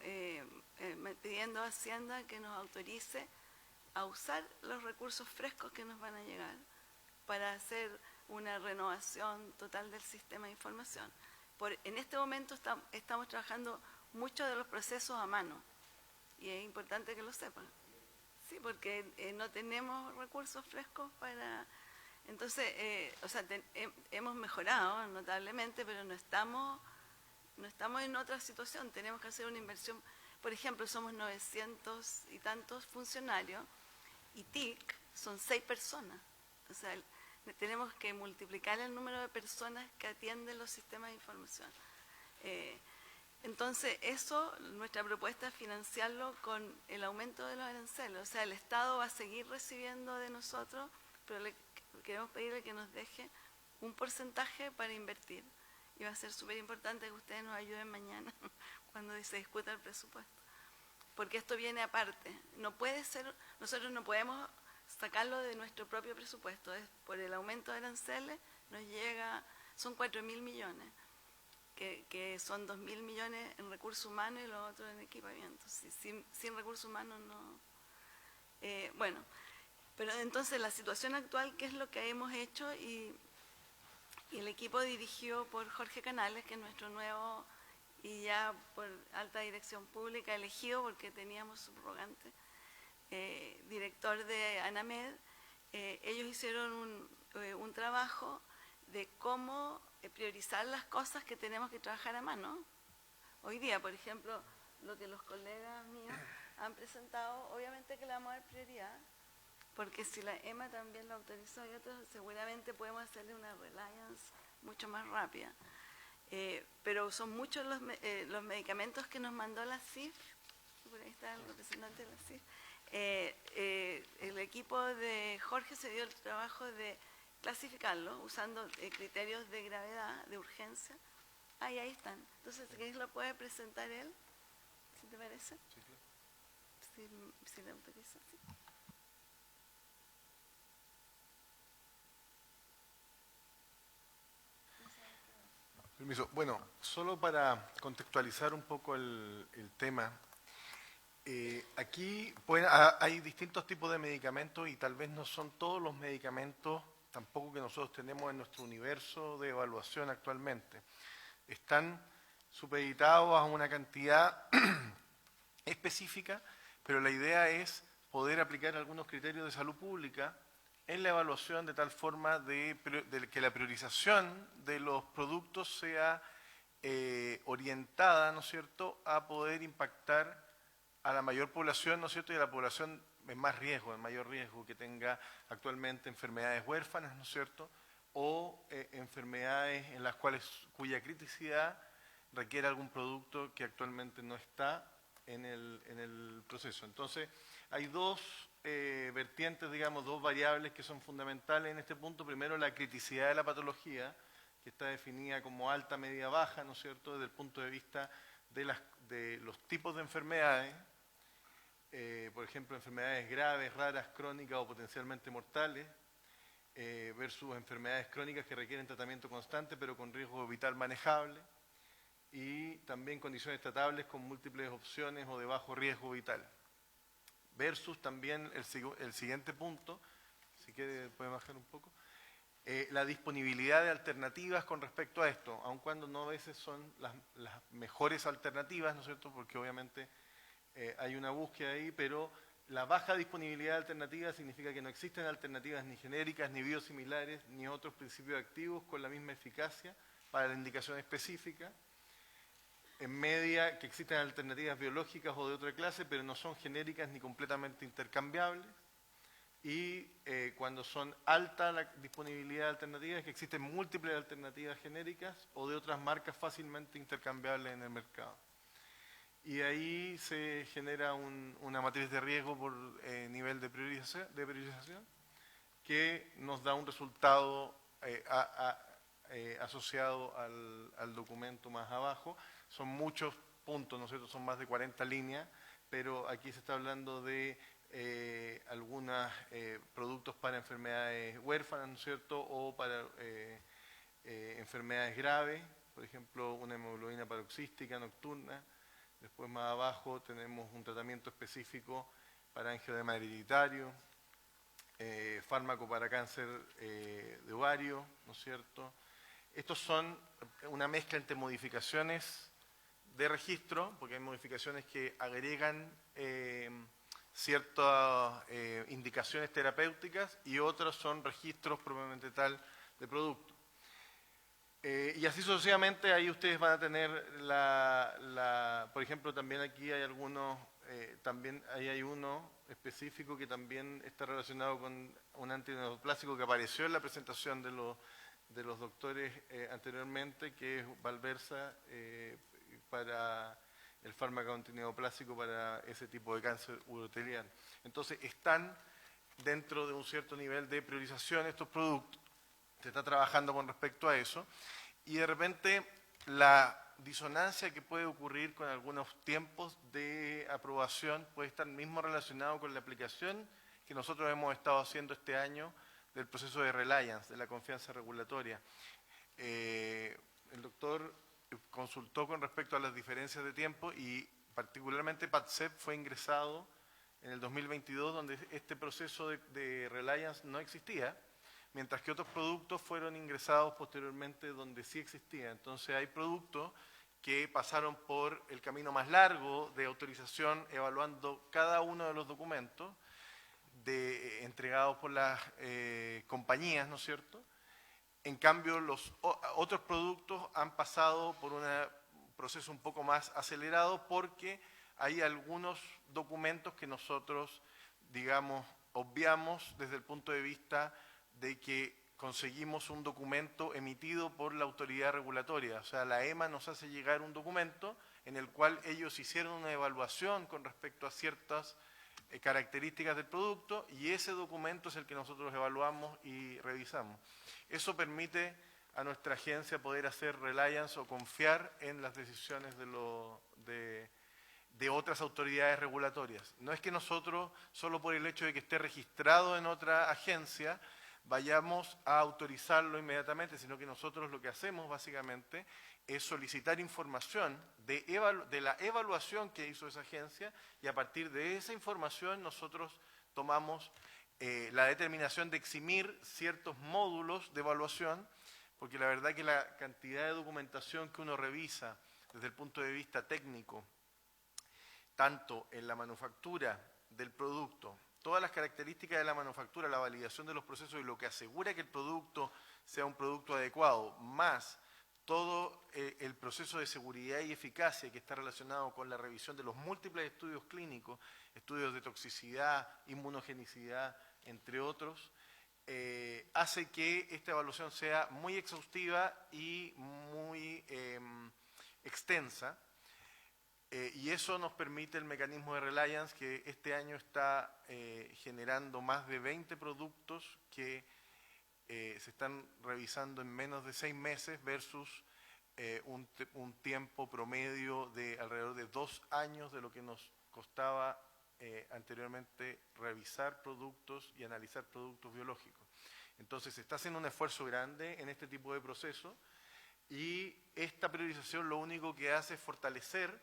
pidiendo a Hacienda que nos autorice a usar los recursos frescos que nos van a llegar para hacer una renovación total del sistema de información. En este momento estamos trabajando muchos de los procesos a mano y es importante que lo sepan. Sí, porque no tenemos recursos frescos para... Entonces, hemos mejorado notablemente, pero no estamos en otra situación. Tenemos que hacer una inversión. Por ejemplo, somos 900 y tantos funcionarios y TIC son 6 personas. O sea, tenemos que multiplicar el número de personas que atienden los sistemas de información. Entonces, eso, nuestra propuesta es financiarlo con el aumento de los aranceles. O sea, el Estado va a seguir recibiendo de nosotros, pero queremos pedirle que nos deje un porcentaje para invertir. Y va a ser súper importante que ustedes nos ayuden mañana cuando se discuta el presupuesto. Porque esto viene aparte. No puede ser, nosotros no podemos sacarlo de nuestro propio presupuesto. Es por el aumento de aranceles nos llega, son 4.000 millones. Que son 2.000 millones en recursos humanos y los otros en equipamiento. Sin recursos humanos no... bueno, pero entonces la situación actual, ¿qué es lo que hemos hecho? Y el equipo dirigido por Jorge Canales, que es nuestro nuevo, y ya por alta dirección pública elegido, porque teníamos subrogante, director de ANAMED, ellos hicieron un trabajo de cómo priorizar las cosas que tenemos que trabajar a mano. Hoy día, por ejemplo, lo que los colegas míos han presentado, obviamente que le vamos a dar prioridad, porque si la EMA también lo autorizó y otros, seguramente podemos hacerle una reliance mucho más rápida. Pero son muchos los medicamentos que nos mandó la CIF, por ahí está el representante de la CIF. El equipo de Jorge se dio el trabajo de clasificarlo usando criterios de gravedad, de urgencia. Ahí están. Entonces, si querés, lo puede presentar él, si te parece. Sí, claro. Si le autoriza, sí. Permiso. Bueno, solo para contextualizar un poco el tema, aquí hay distintos tipos de medicamentos y tal vez no son todos los medicamentos tampoco que nosotros tenemos en nuestro universo de evaluación actualmente. Están supeditados a una cantidad específica, pero la idea es poder aplicar algunos criterios de salud pública en la evaluación de tal forma de que la priorización de los productos sea orientada, ¿no es cierto?, a poder impactar a la mayor población, ¿no es cierto?, y a la población en más riesgo, en mayor riesgo, que tenga actualmente enfermedades huérfanas, ¿no es cierto?, o enfermedades en las cuya criticidad requiere algún producto que actualmente no está en el proceso. Entonces, hay dos vertientes, digamos, dos variables que son fundamentales en este punto. Primero, la criticidad de la patología, que está definida como alta, media, baja, ¿no es cierto?, desde el punto de vista de los tipos de enfermedades. Por ejemplo, enfermedades graves, raras, crónicas o potencialmente mortales, versus enfermedades crónicas que requieren tratamiento constante pero con riesgo vital manejable, y también condiciones tratables con múltiples opciones o de bajo riesgo vital. Versus también el siguiente punto, si quiere puede bajar un poco, la disponibilidad de alternativas con respecto a esto, aun cuando no a veces son las mejores alternativas, ¿no es cierto?, porque obviamente hay una búsqueda ahí, pero la baja disponibilidad de alternativas significa que no existen alternativas ni genéricas, ni biosimilares, ni otros principios activos con la misma eficacia para la indicación específica. En media, que existen alternativas biológicas o de otra clase, pero no son genéricas ni completamente intercambiables. Y cuando son alta la disponibilidad de alternativas, que existen múltiples alternativas genéricas o de otras marcas fácilmente intercambiables en el mercado. Y ahí se genera una matriz de riesgo por nivel de priorización que nos da un resultado asociado al documento más abajo. Son muchos puntos, ¿no es cierto?, son más de 40 líneas, pero aquí se está hablando de algunos productos para enfermedades huérfanas, ¿no es cierto?, o para enfermedades graves, por ejemplo, una hemoglobina paroxística nocturna. Después más abajo tenemos un tratamiento específico para angioedema hereditario, fármaco para cáncer de ovario, ¿no es cierto? Estos son una mezcla entre modificaciones de registro, porque hay modificaciones que agregan ciertas indicaciones terapéuticas y otros son registros propiamente tal de producto. Y así sucesivamente, ahí ustedes van a tener por ejemplo, también aquí hay algunos, también ahí hay uno específico que también está relacionado con un antineoplásico que apareció en la presentación de los doctores anteriormente, que es Valversa, para el fármaco antineoplásico para ese tipo de cáncer uroteliano. Entonces, están dentro de un cierto nivel de priorización estos productos. Se está trabajando con respecto a eso. Y de repente, la disonancia que puede ocurrir con algunos tiempos de aprobación puede estar mismo relacionado con la aplicación que nosotros hemos estado haciendo este año del proceso de reliance, de la confianza regulatoria. El doctor consultó con respecto a las diferencias de tiempo y particularmente PATSEP fue ingresado en el 2022, donde este proceso de reliance no existía, mientras que otros productos fueron ingresados posteriormente donde sí existía. Entonces hay productos que pasaron por el camino más largo de autorización, evaluando cada uno de los documentos entregados por las compañías, ¿no es cierto? En cambio, los otros productos han pasado por un proceso un poco más acelerado porque hay algunos documentos que nosotros, digamos, obviamos desde el punto de vista de que conseguimos un documento emitido por la autoridad regulatoria. O sea, la EMA nos hace llegar un documento en el cual ellos hicieron una evaluación con respecto a ciertas características del producto y ese documento es el que nosotros evaluamos y revisamos. Eso permite a nuestra agencia poder hacer reliance o confiar en las decisiones de otras autoridades regulatorias. No es que nosotros, solo por el hecho de que esté registrado en otra agencia, vayamos a autorizarlo inmediatamente, sino que nosotros lo que hacemos básicamente es solicitar información de la evaluación que hizo esa agencia y a partir de esa información nosotros tomamos la determinación de eximir ciertos módulos de evaluación, porque la verdad que la cantidad de documentación que uno revisa desde el punto de vista técnico, tanto en la manufactura del producto, todas las características de la manufactura, la validación de los procesos y lo que asegura que el producto sea un producto adecuado, más todo el proceso de seguridad y eficacia que está relacionado con la revisión de los múltiples estudios clínicos, estudios de toxicidad, inmunogenicidad, entre otros, hace que esta evaluación sea muy exhaustiva y muy extensa. Y eso nos permite el mecanismo de reliance que este año está generando más de 20 productos que se están revisando en menos de 6 meses versus un tiempo promedio de alrededor de 2 años de lo que nos costaba anteriormente revisar productos y analizar productos biológicos. Entonces se está haciendo un esfuerzo grande en este tipo de procesos y esta priorización lo único que hace es fortalecer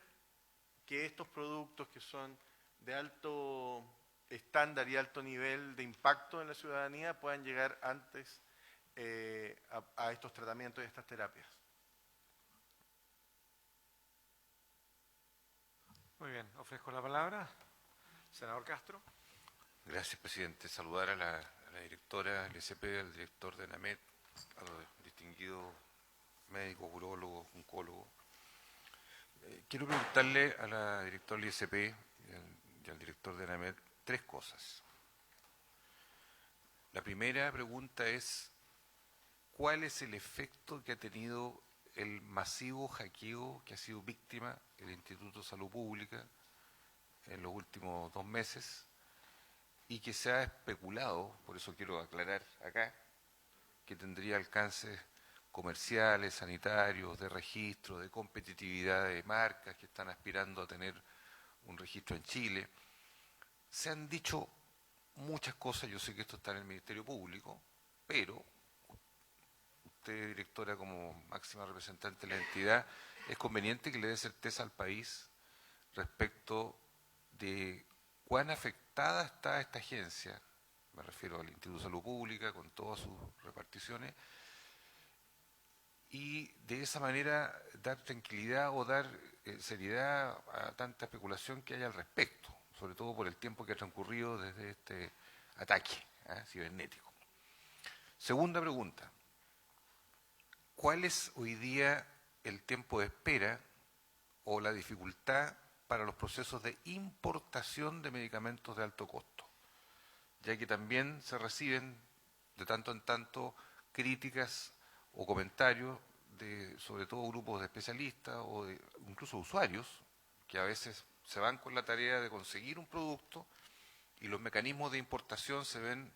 que estos productos que son de alto estándar y alto nivel de impacto en la ciudadanía puedan llegar antes a estos tratamientos y a estas terapias. Muy bien, ofrezco la palabra. Senador Castro. Gracias, presidente. Saludar a la directora del ISP, al director de ENAMED, a los distinguidos médicos, urólogos, oncólogos. Quiero preguntarle a la directora del ISP y al director de ENAMED 3 cosas. La primera pregunta es, ¿cuál es el efecto que ha tenido el masivo hackeo que ha sido víctima el Instituto de Salud Pública en los últimos 2 meses y que se ha especulado, por eso quiero aclarar acá, que tendría alcances comerciales, sanitarios, de registro, de competitividad de marcas que están aspirando a tener un registro en Chile? Se han dicho muchas cosas, yo sé que esto está en el Ministerio Público, pero usted, directora, como máxima representante de la entidad, es conveniente que le dé certeza al país respecto de cuán afectada está esta agencia, me refiero al Instituto de Salud Pública, con todas sus reparticiones, y de esa manera dar tranquilidad o dar seriedad a tanta especulación que hay al respecto, sobre todo por el tiempo que ha transcurrido desde este ataque cibernético. Segunda pregunta, ¿cuál es hoy día el tiempo de espera o la dificultad para los procesos de importación de medicamentos de alto costo, ya que también se reciben de tanto en tanto críticas o comentarios de sobre todo grupos de especialistas o de incluso usuarios que a veces se van con la tarea de conseguir un producto y los mecanismos de importación se ven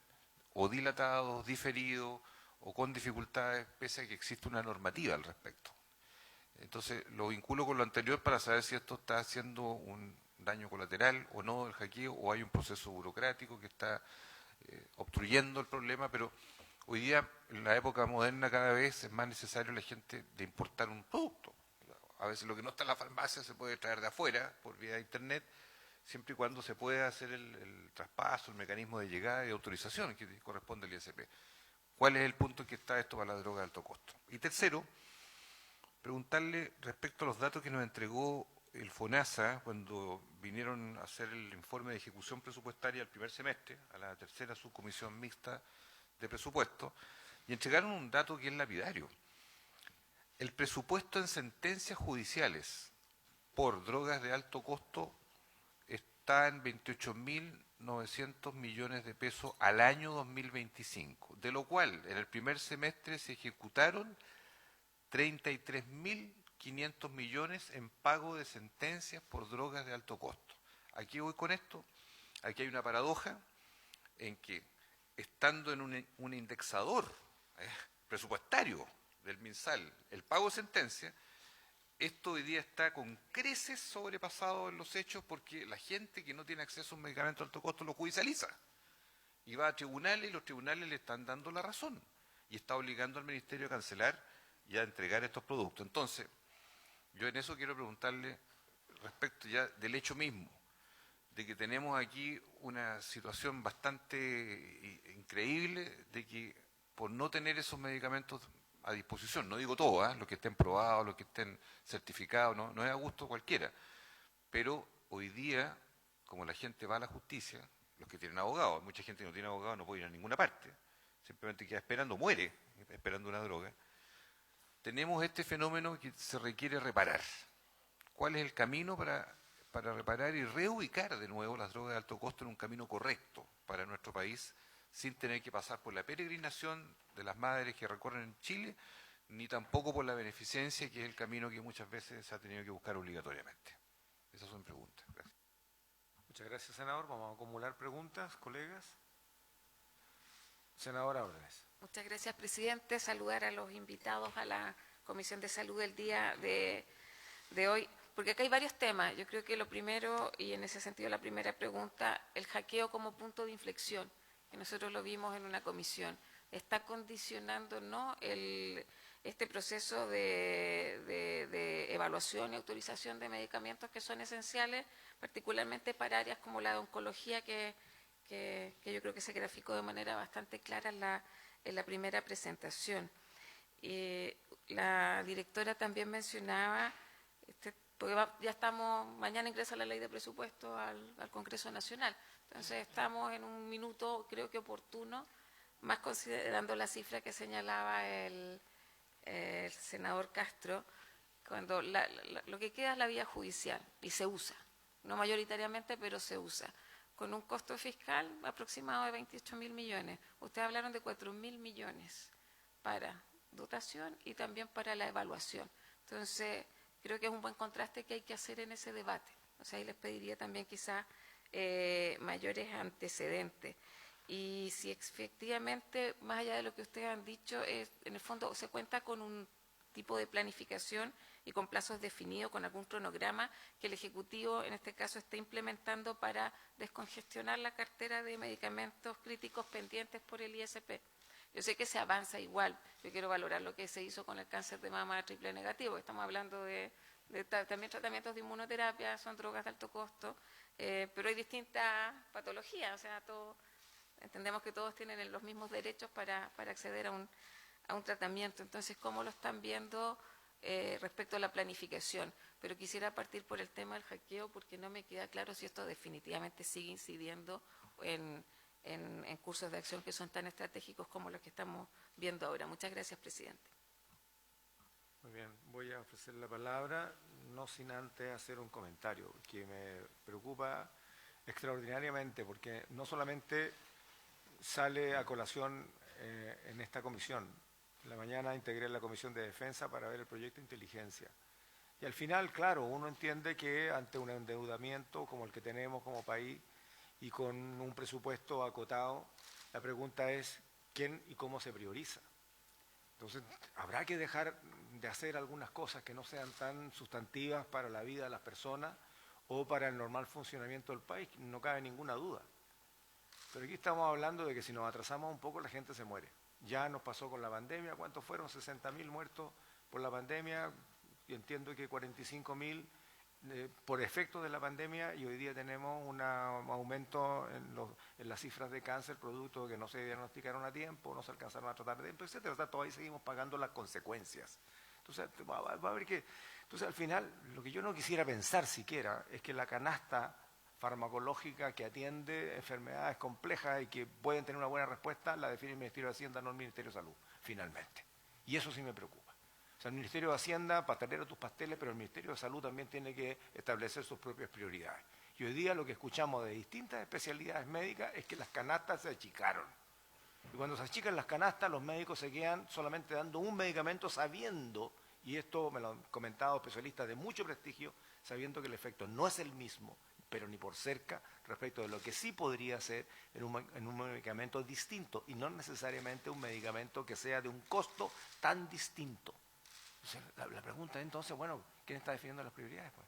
o dilatados, diferidos o con dificultades pese a que existe una normativa al respecto. Entonces lo vinculo con lo anterior para saber si esto está haciendo un daño colateral o no del hackeo, o hay un proceso burocrático que está obstruyendo el problema, pero hoy día, en la época moderna, cada vez es más necesario la gente de importar un producto. A veces lo que no está en la farmacia se puede traer de afuera, por vía de internet, siempre y cuando se pueda hacer el traspaso, el mecanismo de llegada y de autorización que corresponde al ISP. ¿Cuál es el punto en que está esto para la droga de alto costo? Y tercero, preguntarle respecto a los datos que nos entregó el FONASA cuando vinieron a hacer el informe de ejecución presupuestaria al primer semestre, a la tercera subcomisión mixta de presupuesto, y entregaron un dato que es lapidario. El presupuesto en sentencias judiciales por drogas de alto costo está en 28.900 millones de pesos al año 2025, de lo cual en el primer semestre se ejecutaron 33.500 millones en pago de sentencias por drogas de alto costo. ¿A qué voy con esto? Aquí hay una paradoja en que, estando en un indexador presupuestario del MinSal, el pago de sentencia, esto hoy día está con creces sobrepasado en los hechos porque la gente que no tiene acceso a un medicamento de alto costo lo judicializa y va a tribunales y los tribunales le están dando la razón y está obligando al Ministerio a cancelar y a entregar estos productos. Entonces, yo en eso quiero preguntarle respecto ya del hecho mismo, de que tenemos aquí una situación bastante increíble de que por no tener esos medicamentos a disposición, no digo todos, los que estén probados, los que estén certificados, no es a gusto cualquiera, pero hoy día, como la gente va a la justicia, los que tienen abogados, mucha gente que no tiene abogado no puede ir a ninguna parte, simplemente queda esperando, muere esperando una droga. Tenemos este fenómeno que se requiere reparar. ¿Cuál es el camino para reparar y reubicar de nuevo las drogas de alto costo en un camino correcto para nuestro país, sin tener que pasar por la peregrinación de las madres que recorren en Chile, ni tampoco por la beneficencia, que es el camino que muchas veces se ha tenido que buscar obligatoriamente? Esas son preguntas. Gracias. Muchas gracias, senador. Vamos a acumular preguntas, colegas. Senadora Órdenes. Muchas gracias, presidente. Saludar a los invitados a la Comisión de Salud del día de hoy, porque acá hay varios temas. Yo creo que lo primero, y en ese sentido la primera pregunta, el hackeo como punto de inflexión, que nosotros lo vimos en una comisión, está condicionando, ¿no?, este proceso de evaluación y autorización de medicamentos que son esenciales, particularmente para áreas como la de oncología, que yo creo que se graficó de manera bastante clara en la primera presentación. La directora también mencionaba, porque ya estamos, mañana ingresa la ley de presupuesto al Congreso Nacional, entonces estamos en un minuto, creo que oportuno, más considerando la cifra que señalaba el senador Castro, cuando lo que queda es la vía judicial, y se usa, no mayoritariamente, pero se usa, con un costo fiscal aproximado de 28.000 millones. Ustedes hablaron de 4.000 millones para dotación y también para la evaluación. Entonces, creo que es un buen contraste que hay que hacer en ese debate. O sea, ahí les pediría también quizás mayores antecedentes. Y si efectivamente, más allá de lo que ustedes han dicho, en el fondo se cuenta con un tipo de planificación y con plazos definidos, con algún cronograma que el Ejecutivo en este caso está implementando para descongestionar la cartera de medicamentos críticos pendientes por el ISP. Yo sé que se avanza igual, yo quiero valorar lo que se hizo con el cáncer de mama triple negativo, estamos hablando de también tratamientos de inmunoterapia, son drogas de alto costo, pero hay distintas patologías, o sea, entendemos que todos tienen los mismos derechos para acceder a un tratamiento. Entonces, ¿cómo lo están viendo respecto a la planificación? Pero quisiera partir por el tema del hackeo porque no me queda claro si esto definitivamente sigue incidiendo en cursos de acción que son tan estratégicos como los que estamos viendo ahora. Muchas gracias, presidente. Muy bien, voy a ofrecer la palabra, no sin antes hacer un comentario que me preocupa extraordinariamente, porque no solamente sale a colación en esta comisión. En la mañana integré la Comisión de Defensa para ver el proyecto de inteligencia. Y al final, claro, uno entiende que ante un endeudamiento como el que tenemos como país y con un presupuesto acotado, la pregunta es quién y cómo se prioriza. Entonces, habrá que dejar de hacer algunas cosas que no sean tan sustantivas para la vida de las personas o para el normal funcionamiento del país, no cabe ninguna duda. Pero aquí estamos hablando de que si nos atrasamos un poco la gente se muere. Ya nos pasó con la pandemia, ¿cuántos fueron? 60.000 muertos por la pandemia, y entiendo que 45.000 por efecto de la pandemia, y hoy día tenemos un aumento en las cifras de cáncer producto de que no se diagnosticaron a tiempo, no se alcanzaron a tratar a tiempo, etcétera. O sea, todavía seguimos pagando las consecuencias. Entonces, va a haber que... Entonces, al final, lo que yo no quisiera pensar siquiera es que la canasta farmacológica que atiende enfermedades complejas y que pueden tener una buena respuesta, la define el Ministerio de Hacienda, no el Ministerio de Salud, finalmente. Y eso sí me preocupa. O sea, el Ministerio de Hacienda, pastelero tus pasteles, pero el Ministerio de Salud también tiene que establecer sus propias prioridades. Y hoy día lo que escuchamos de distintas especialidades médicas es que las canastas se achicaron. Y cuando se achican las canastas, los médicos se quedan solamente dando un medicamento sabiendo, y esto me lo han comentado especialistas de mucho prestigio, sabiendo que el efecto no es el mismo, pero ni por cerca, respecto de lo que sí podría ser en un medicamento distinto, y no necesariamente un medicamento que sea de un costo tan distinto. Entonces, la pregunta es entonces, bueno, ¿quién está definiendo las prioridades, pues?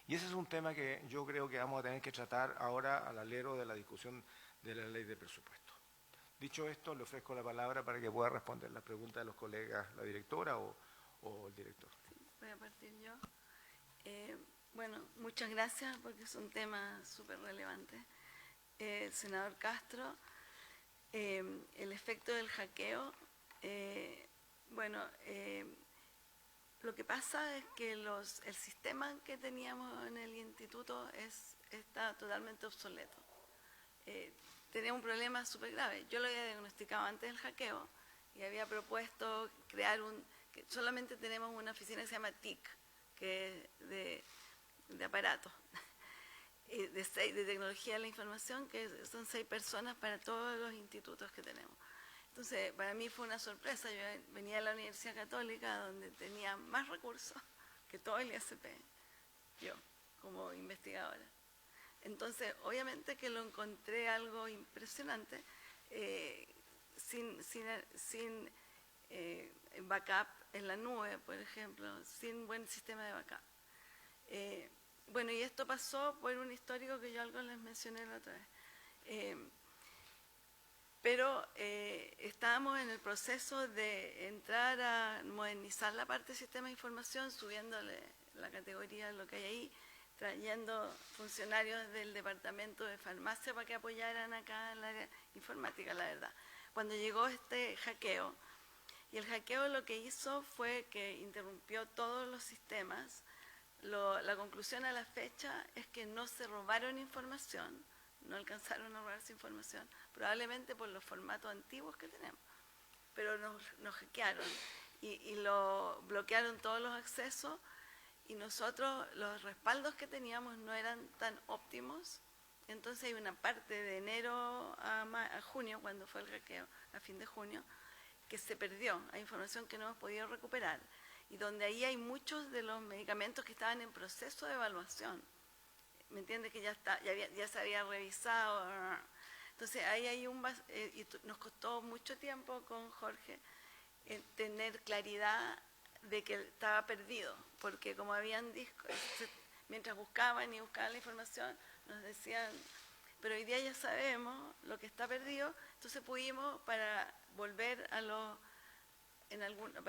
Y ese es un tema que yo creo que vamos a tener que tratar ahora al alero de la discusión de la ley de presupuesto. Dicho esto, le ofrezco la palabra para que pueda responder las preguntas de los colegas, la directora o el director. Sí, voy a partir yo. Bueno, muchas gracias porque es un tema súper relevante. Senador Castro, el efecto del hackeo, lo que pasa es que el sistema que teníamos en el instituto está totalmente obsoleto. Tenía un problema súper grave. Yo lo había diagnosticado antes del hackeo y había propuesto crear que solamente tenemos una oficina que se llama TIC, que es de aparatos, de tecnología de la información, que son 6 personas para todos los institutos que tenemos. Entonces, para mí fue una sorpresa. Yo venía de la Universidad Católica, donde tenía más recursos que todo el ISP, yo, como investigadora. Entonces, obviamente que lo encontré algo impresionante, sin backup en la nube, por ejemplo, sin buen sistema de backup. Y esto pasó por un histórico que yo algo les mencioné la otra vez. Pero estábamos en el proceso de entrar a modernizar la parte del sistema de información, subiéndole la categoría de lo que hay ahí, trayendo funcionarios del departamento de farmacia para que apoyaran acá en la área informática, la verdad. Cuando llegó este hackeo, y el hackeo lo que hizo fue que interrumpió todos los sistemas. La conclusión a la fecha es que no se robaron información, no alcanzaron a robarse información, probablemente por los formatos antiguos que tenemos, pero nos hackearon y lo bloquearon todos los accesos, y nosotros los respaldos que teníamos no eran tan óptimos. Entonces hay una parte de enero a junio, cuando fue el hackeo, a fin de junio, que se perdió, hay información que no hemos podido recuperar, y donde ahí hay muchos de los medicamentos que estaban en proceso de evaluación. ¿Me entiende? Que ya se había revisado. Entonces ahí hay y nos costó mucho tiempo con Jorge tener claridad de que estaba perdido, porque como habían discos, mientras buscaban la información, nos decían, pero hoy día ya sabemos lo que está perdido. Entonces pudimos, para volver para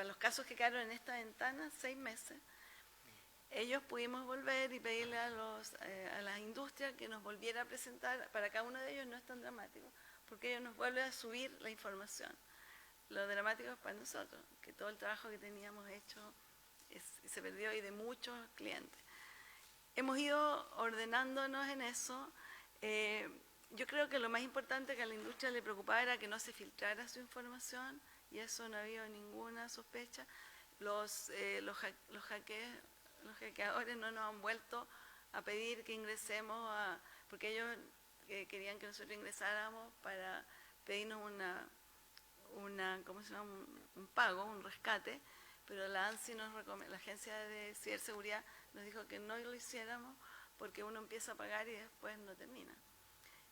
los casos que quedaron en esta ventana, 6 meses, ellos pudimos volver y pedirle a las industrias que nos volviera a presentar. Para cada uno de ellos no es tan dramático, porque ellos nos vuelven a subir la información. Lo dramático es para nosotros, que todo el trabajo que teníamos hecho se perdió, y de muchos clientes. Hemos ido ordenándonos en eso. Yo creo que lo más importante que a la industria le preocupaba era que no se filtrara su información, y eso no ha habido ninguna sospecha. los hackeadores no nos han vuelto a pedir que ingresemos, porque ellos querían que nosotros ingresáramos para pedirnos ¿cómo se llama? Un pago, un rescate, pero la ANSI la Agencia de Ciberseguridad nos dijo que no lo hiciéramos porque uno empieza a pagar y después no termina.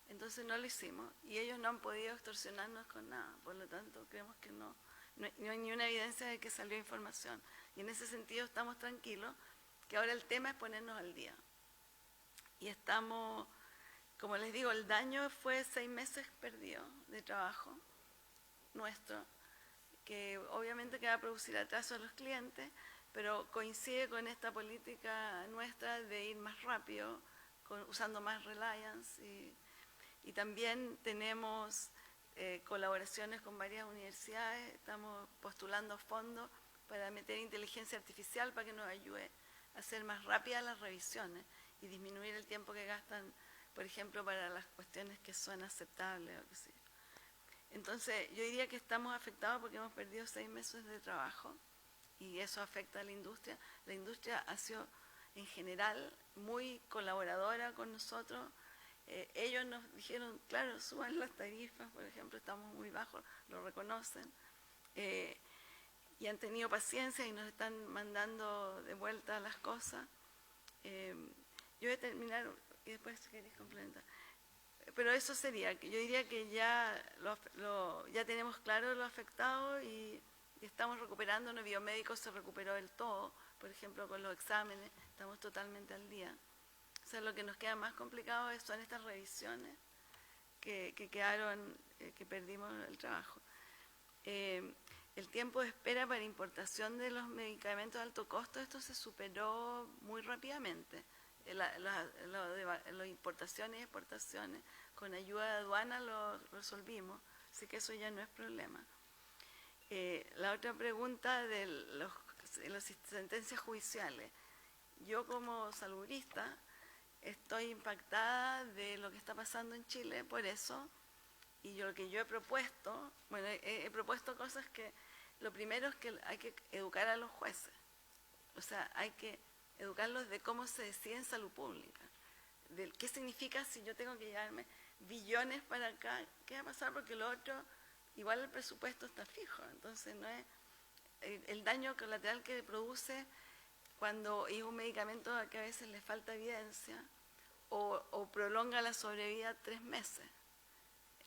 Entonces no lo hicimos y ellos no han podido extorsionarnos con nada, por lo tanto creemos que no hay ni una evidencia de que salió información. Y en ese sentido estamos tranquilos, que ahora el tema es ponernos al día. Y estamos, como les digo, el daño fue 6 meses perdidos de trabajo nuestro, que obviamente que va a producir atraso a los clientes, pero coincide con esta política nuestra de ir más rápido, usando más Reliance y también tenemos colaboraciones con varias universidades, estamos postulando fondos para meter inteligencia artificial para que nos ayude a hacer más rápidas las revisiones y disminuir el tiempo que gastan, por ejemplo, para las cuestiones que son aceptables o qué sé yo. Entonces, yo diría que estamos afectados porque hemos perdido 6 meses de trabajo y eso afecta a la industria. La industria ha sido, en general, muy colaboradora con nosotros. Ellos nos dijeron, claro, suban las tarifas, por ejemplo, estamos muy bajos, lo reconocen. Y han tenido paciencia y nos están mandando de vuelta las cosas. Yo voy a terminar y después si queréis complementar. Pero eso sería, que yo diría que ya ya tenemos claro lo afectado y estamos recuperándonos. Biomédicos se recuperó del todo, por ejemplo, con los exámenes, estamos totalmente al día. O sea, lo que nos queda más complicado son estas revisiones que quedaron, que perdimos el trabajo. El tiempo de espera para importación de los medicamentos de alto costo, esto se superó muy rápidamente. Las importaciones y exportaciones, con ayuda de aduana lo resolvimos, así que eso ya no es problema. La otra pregunta de las sentencias judiciales. Yo como salubrista estoy impactada de lo que está pasando en Chile por eso, y lo que yo he propuesto, bueno, he propuesto cosas que, lo primero es que hay que educar a los jueces, o sea, hay que educarlos de cómo se decide en salud pública, de qué significa si yo tengo que llevarme billones para acá, qué va a pasar porque lo otro, igual el presupuesto está fijo, entonces no es el daño colateral que produce cuando es un medicamento que a veces le falta evidencia o prolonga la sobrevida 3 meses.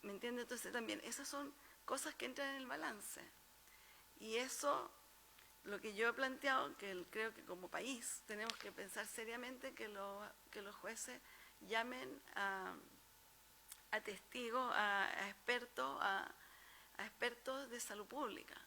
¿Me entiende? Entonces también esas son cosas que entran en el balance. Y eso, lo que yo he planteado, que creo que como país tenemos que pensar seriamente que los jueces llamen a testigos, a expertos de salud pública,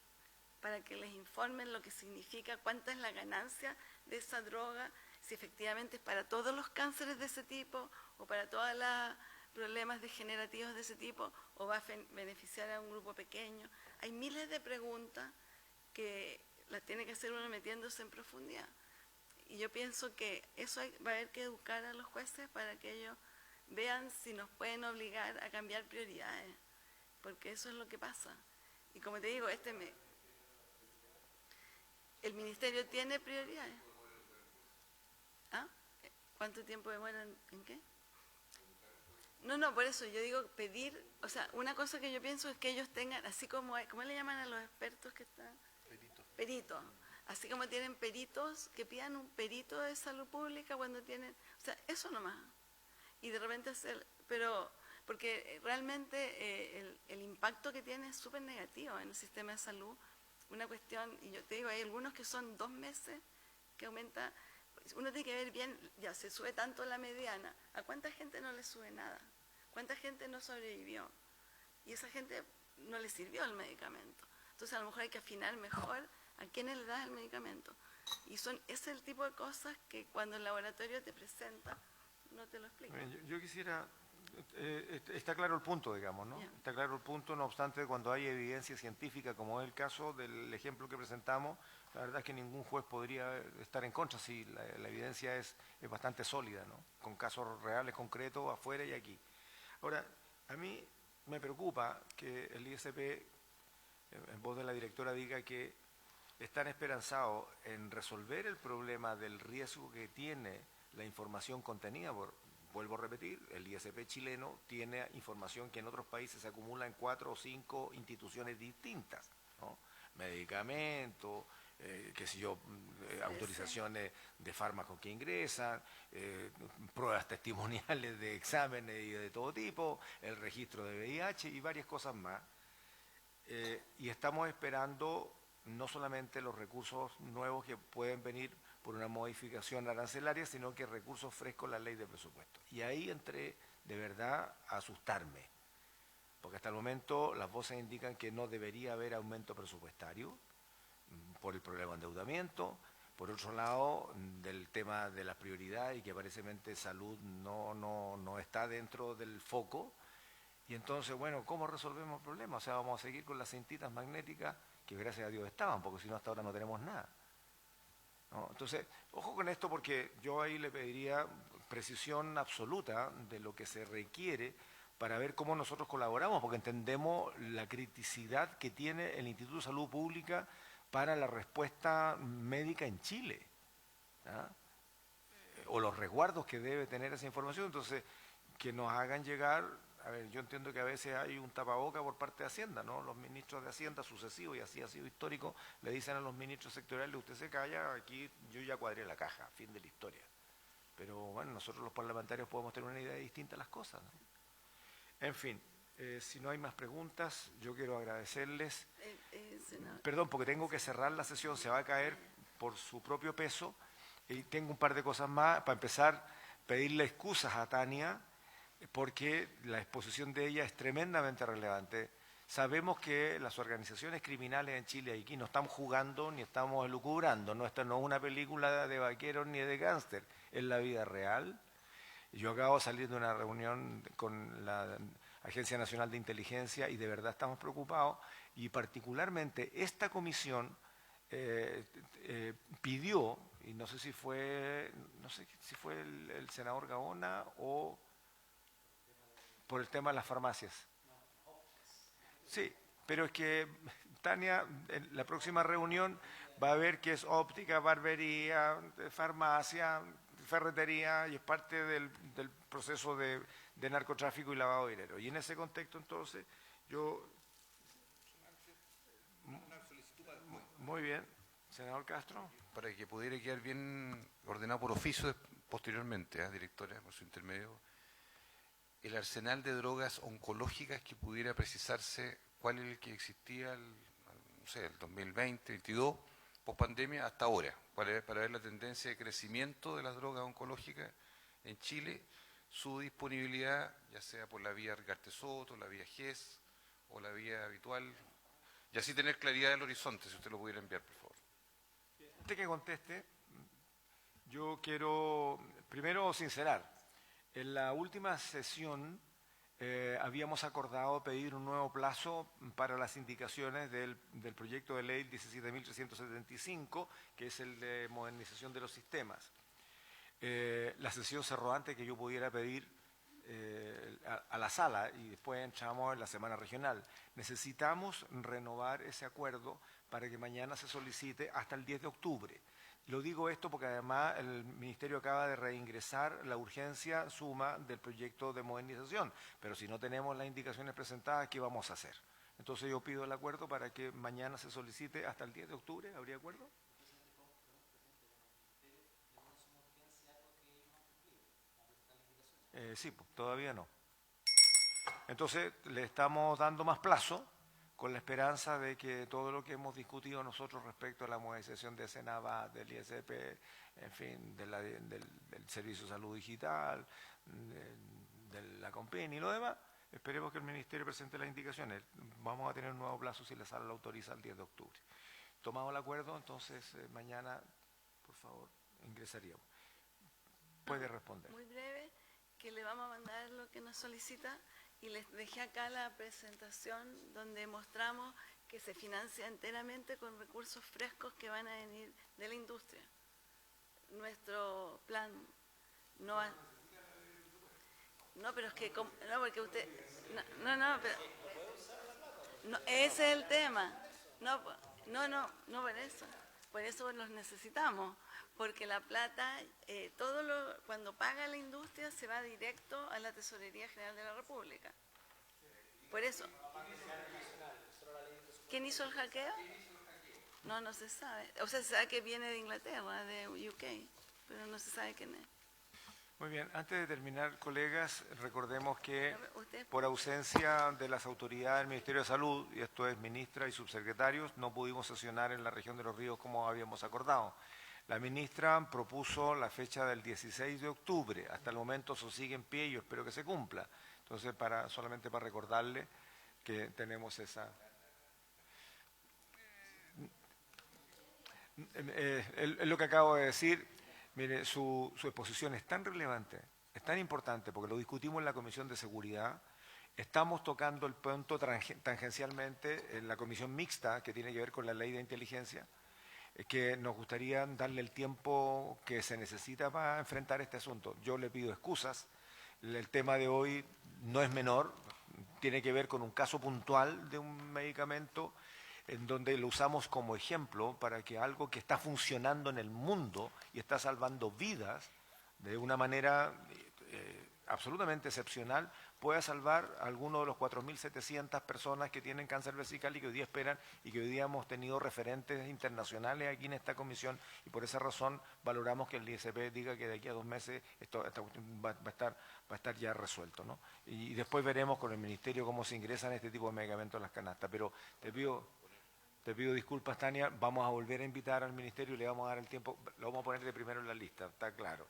para que les informen lo que significa, cuánta es la ganancia de esa droga, si efectivamente es para todos los cánceres de ese tipo o para todos los problemas degenerativos de ese tipo o va a beneficiar a un grupo pequeño. Hay miles de preguntas que las tiene que hacer uno metiéndose en profundidad. Y yo pienso que eso va a haber que educar a los jueces para que ellos vean si nos pueden obligar a cambiar prioridades, porque eso es lo que pasa. Y como te digo, el ministerio tiene prioridades. ¿Ah? ¿Cuánto tiempo demora en qué? No, por eso yo digo pedir, o sea, una cosa que yo pienso es que ellos tengan, así como, ¿cómo le llaman a los expertos que están? Peritos. Así como tienen peritos, que pidan un perito de salud pública cuando tienen, o sea, eso nomás. Y de repente pero porque realmente el impacto que tiene es súper negativo en el sistema de salud. Una cuestión, y yo te digo, hay algunos que son 2 meses que aumenta. Uno tiene que ver bien, ya se sube tanto la mediana, ¿a cuánta gente no le sube nada? ¿Cuánta gente no sobrevivió? Y esa gente no le sirvió el medicamento. Entonces a lo mejor hay que afinar mejor a quiénes le das el medicamento. Y ese es el tipo de cosas que cuando el laboratorio te presenta, no te lo explica. Yo quisiera, está claro el punto, digamos, ¿no? Yeah. Está claro el punto, no obstante, cuando hay evidencia científica, como es el caso del ejemplo que presentamos, la verdad es que ningún juez podría estar en contra si la evidencia es bastante sólida, ¿no? Con casos reales, concretos, afuera y aquí. Ahora, a mí me preocupa que el ISP, en voz de la directora, diga que están esperanzados en resolver el problema del riesgo que tiene la información contenida vuelvo a repetir, el ISP chileno tiene información que en otros países se acumula en 4 o 5 instituciones distintas, ¿no? Medicamentos, qué sé yo, autorizaciones de fármacos que ingresan, pruebas testimoniales de exámenes y de todo tipo, el registro de VIH y varias cosas más. Y estamos esperando no solamente los recursos nuevos que pueden venir por una modificación arancelaria, sino que recursos frescos en la ley de presupuesto. Y ahí entré de verdad a asustarme, porque hasta el momento las voces indican que no debería haber aumento presupuestario por el problema de endeudamiento, por otro lado del tema de las prioridades y que aparentemente salud no está dentro del foco. Y entonces, bueno, ¿cómo resolvemos el problema? O sea, vamos a seguir con las cintitas magnéticas que gracias a Dios estaban, porque si no hasta ahora no tenemos nada, ¿no? Entonces, ojo con esto porque yo ahí le pediría precisión absoluta de lo que se requiere para ver cómo nosotros colaboramos, porque entendemos la criticidad que tiene el Instituto de Salud Pública para la respuesta médica en Chile, ¿ah? O los resguardos que debe tener esa información. Entonces, que nos hagan llegar, a ver, yo entiendo que a veces hay un tapaboca por parte de Hacienda, ¿no? Los ministros de Hacienda sucesivos, y así ha sido histórico, le dicen a los ministros sectoriales, usted se calla, aquí yo ya cuadré la caja, fin de la historia. Pero bueno, nosotros los parlamentarios podemos tener una idea distinta de las cosas, ¿no? En fin, si no hay más preguntas, yo quiero agradecerles. Senador. Perdón, porque tengo que cerrar la sesión, se va a caer por su propio peso. Y tengo un par de cosas más. Para empezar, pedirle excusas a Tania, porque la exposición de ella es tremendamente relevante. Sabemos que las organizaciones criminales en Chile y aquí no estamos jugando ni estamos elucubrando. No, esta no es una película de vaqueros ni de gángster, es la vida real. Yo acabo de salir de una reunión con la Agencia Nacional de Inteligencia y de verdad estamos preocupados, y particularmente esta comisión pidió, y no sé si fue el senador Gaona o por el tema de las farmacias. Sí, pero es que Tania, en la próxima reunión va a ver que es óptica, barbería, farmacia, ferretería, y es parte del proceso de narcotráfico y lavado de dinero. Y en ese contexto, entonces, yo... Muy bien, senador Castro. Para que pudiera quedar bien ordenado por oficio posteriormente, directora, por su intermedio, el arsenal de drogas oncológicas que pudiera precisarse cuál es el que existía no sé, el 2020, 2022, pospandemia, hasta ahora, para ver la tendencia de crecimiento de las drogas oncológicas en Chile, su disponibilidad, ya sea por la vía Ricardo Soto, la vía GES o la vía habitual, y así tener claridad del horizonte, si usted lo pudiera enviar, por favor. Antes que conteste, yo quiero primero sincerar. En la última sesión habíamos acordado pedir un nuevo plazo para las indicaciones del proyecto de ley 17.375, que es el de modernización de los sistemas. La sesión cerró antes que yo pudiera pedir a la sala y después entramos en la semana regional. Necesitamos renovar ese acuerdo para que mañana se solicite hasta el 10 de octubre. Lo digo esto porque además el Ministerio acaba de reingresar la urgencia suma del proyecto de modernización, pero si no tenemos las indicaciones presentadas, ¿qué vamos a hacer? Entonces yo pido el acuerdo para que mañana se solicite hasta el 10 de octubre, ¿habría acuerdo? Sí, pues, todavía no. Entonces le estamos dando más plazo con la esperanza de que todo lo que hemos discutido nosotros respecto a la modernización de Senava, del ISP, en fin, del Servicio de Salud Digital, de la COMPEN y lo demás, esperemos que el Ministerio presente las indicaciones. Vamos a tener un nuevo plazo si la sala lo autoriza el 10 de octubre. Tomado el acuerdo, entonces mañana, por favor, ingresaríamos. Puede responder. Muy breve, que le vamos a mandar lo que nos solicita. Y les dejé acá la presentación donde mostramos que se financia enteramente con recursos frescos que van a venir de la industria. Nuestro plan no ha... No, pero es que... No, porque usted... No, pero... No, ese es el tema. No, No por eso los necesitamos, porque la plata, cuando paga la industria se va directo a la Tesorería General de la República. Por eso. ¿Quién hizo el hackeo? No se sabe. O sea, se sabe que viene de Inglaterra, de UK, pero no se sabe quién es. Muy bien, antes de terminar, colegas, recordemos que Usted- por ausencia de las autoridades del Ministerio de Salud, y esto es ministra y subsecretarios, no pudimos sesionar en la región de Los Ríos como habíamos acordado. La ministra propuso la fecha del 16 de octubre, hasta el momento eso sigue en pie y yo espero que se cumpla. Entonces, solamente para recordarle que tenemos esa... Es lo que acabo de decir. Mire, su exposición es tan relevante, es tan importante, porque lo discutimos en la Comisión de Seguridad, estamos tocando el punto tangencialmente en la comisión mixta que tiene que ver con la ley de inteligencia, que nos gustaría darle el tiempo que se necesita para enfrentar este asunto. Yo le pido excusas, el tema de hoy no es menor, tiene que ver con un caso puntual de un medicamento en donde lo usamos como ejemplo para que algo que está funcionando en el mundo y está salvando vidas de una manera absolutamente excepcional, pueda salvar a alguno de los 4.700 personas que tienen cáncer vesical y que hoy día esperan y que hoy día hemos tenido referentes internacionales aquí en esta comisión y por esa razón valoramos que el ISP diga que de aquí a 2 meses esta cuestión va a estar ya resuelto, ¿no? Y después veremos con el Ministerio cómo se ingresan este tipo de medicamentos en las canastas, pero te pido disculpas, Tania, vamos a volver a invitar al Ministerio y le vamos a dar el tiempo, lo vamos a poner de primero en la lista, está claro.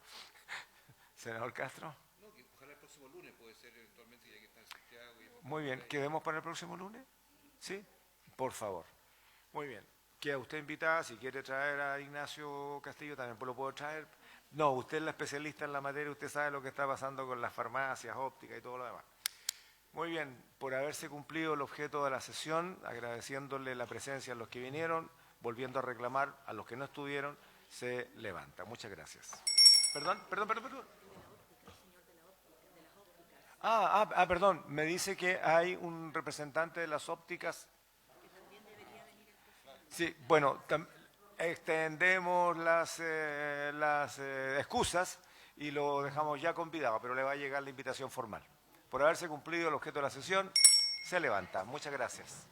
Senador Castro. No, que ojalá el próximo lunes puede ser eventualmente, ya que está en Santiago. Muy bien, ¿quedemos para el próximo lunes? ¿Sí? Por favor. Muy bien. Queda usted invitada, si quiere traer a Ignacio Castillo también lo puedo traer. No, usted es la especialista en la materia, usted sabe lo que está pasando con las farmacias ópticas y todo lo demás. Muy bien, por haberse cumplido el objeto de la sesión, agradeciéndole la presencia a los que vinieron, volviendo a reclamar a los que no estuvieron, se levanta. Muchas gracias. Perdón. Perdón, me dice que hay un representante de las ópticas. Sí, bueno, extendemos las excusas y lo dejamos ya convidado, pero le va a llegar la invitación formal. Por haberse cumplido el objeto de la sesión, se levanta. Muchas gracias.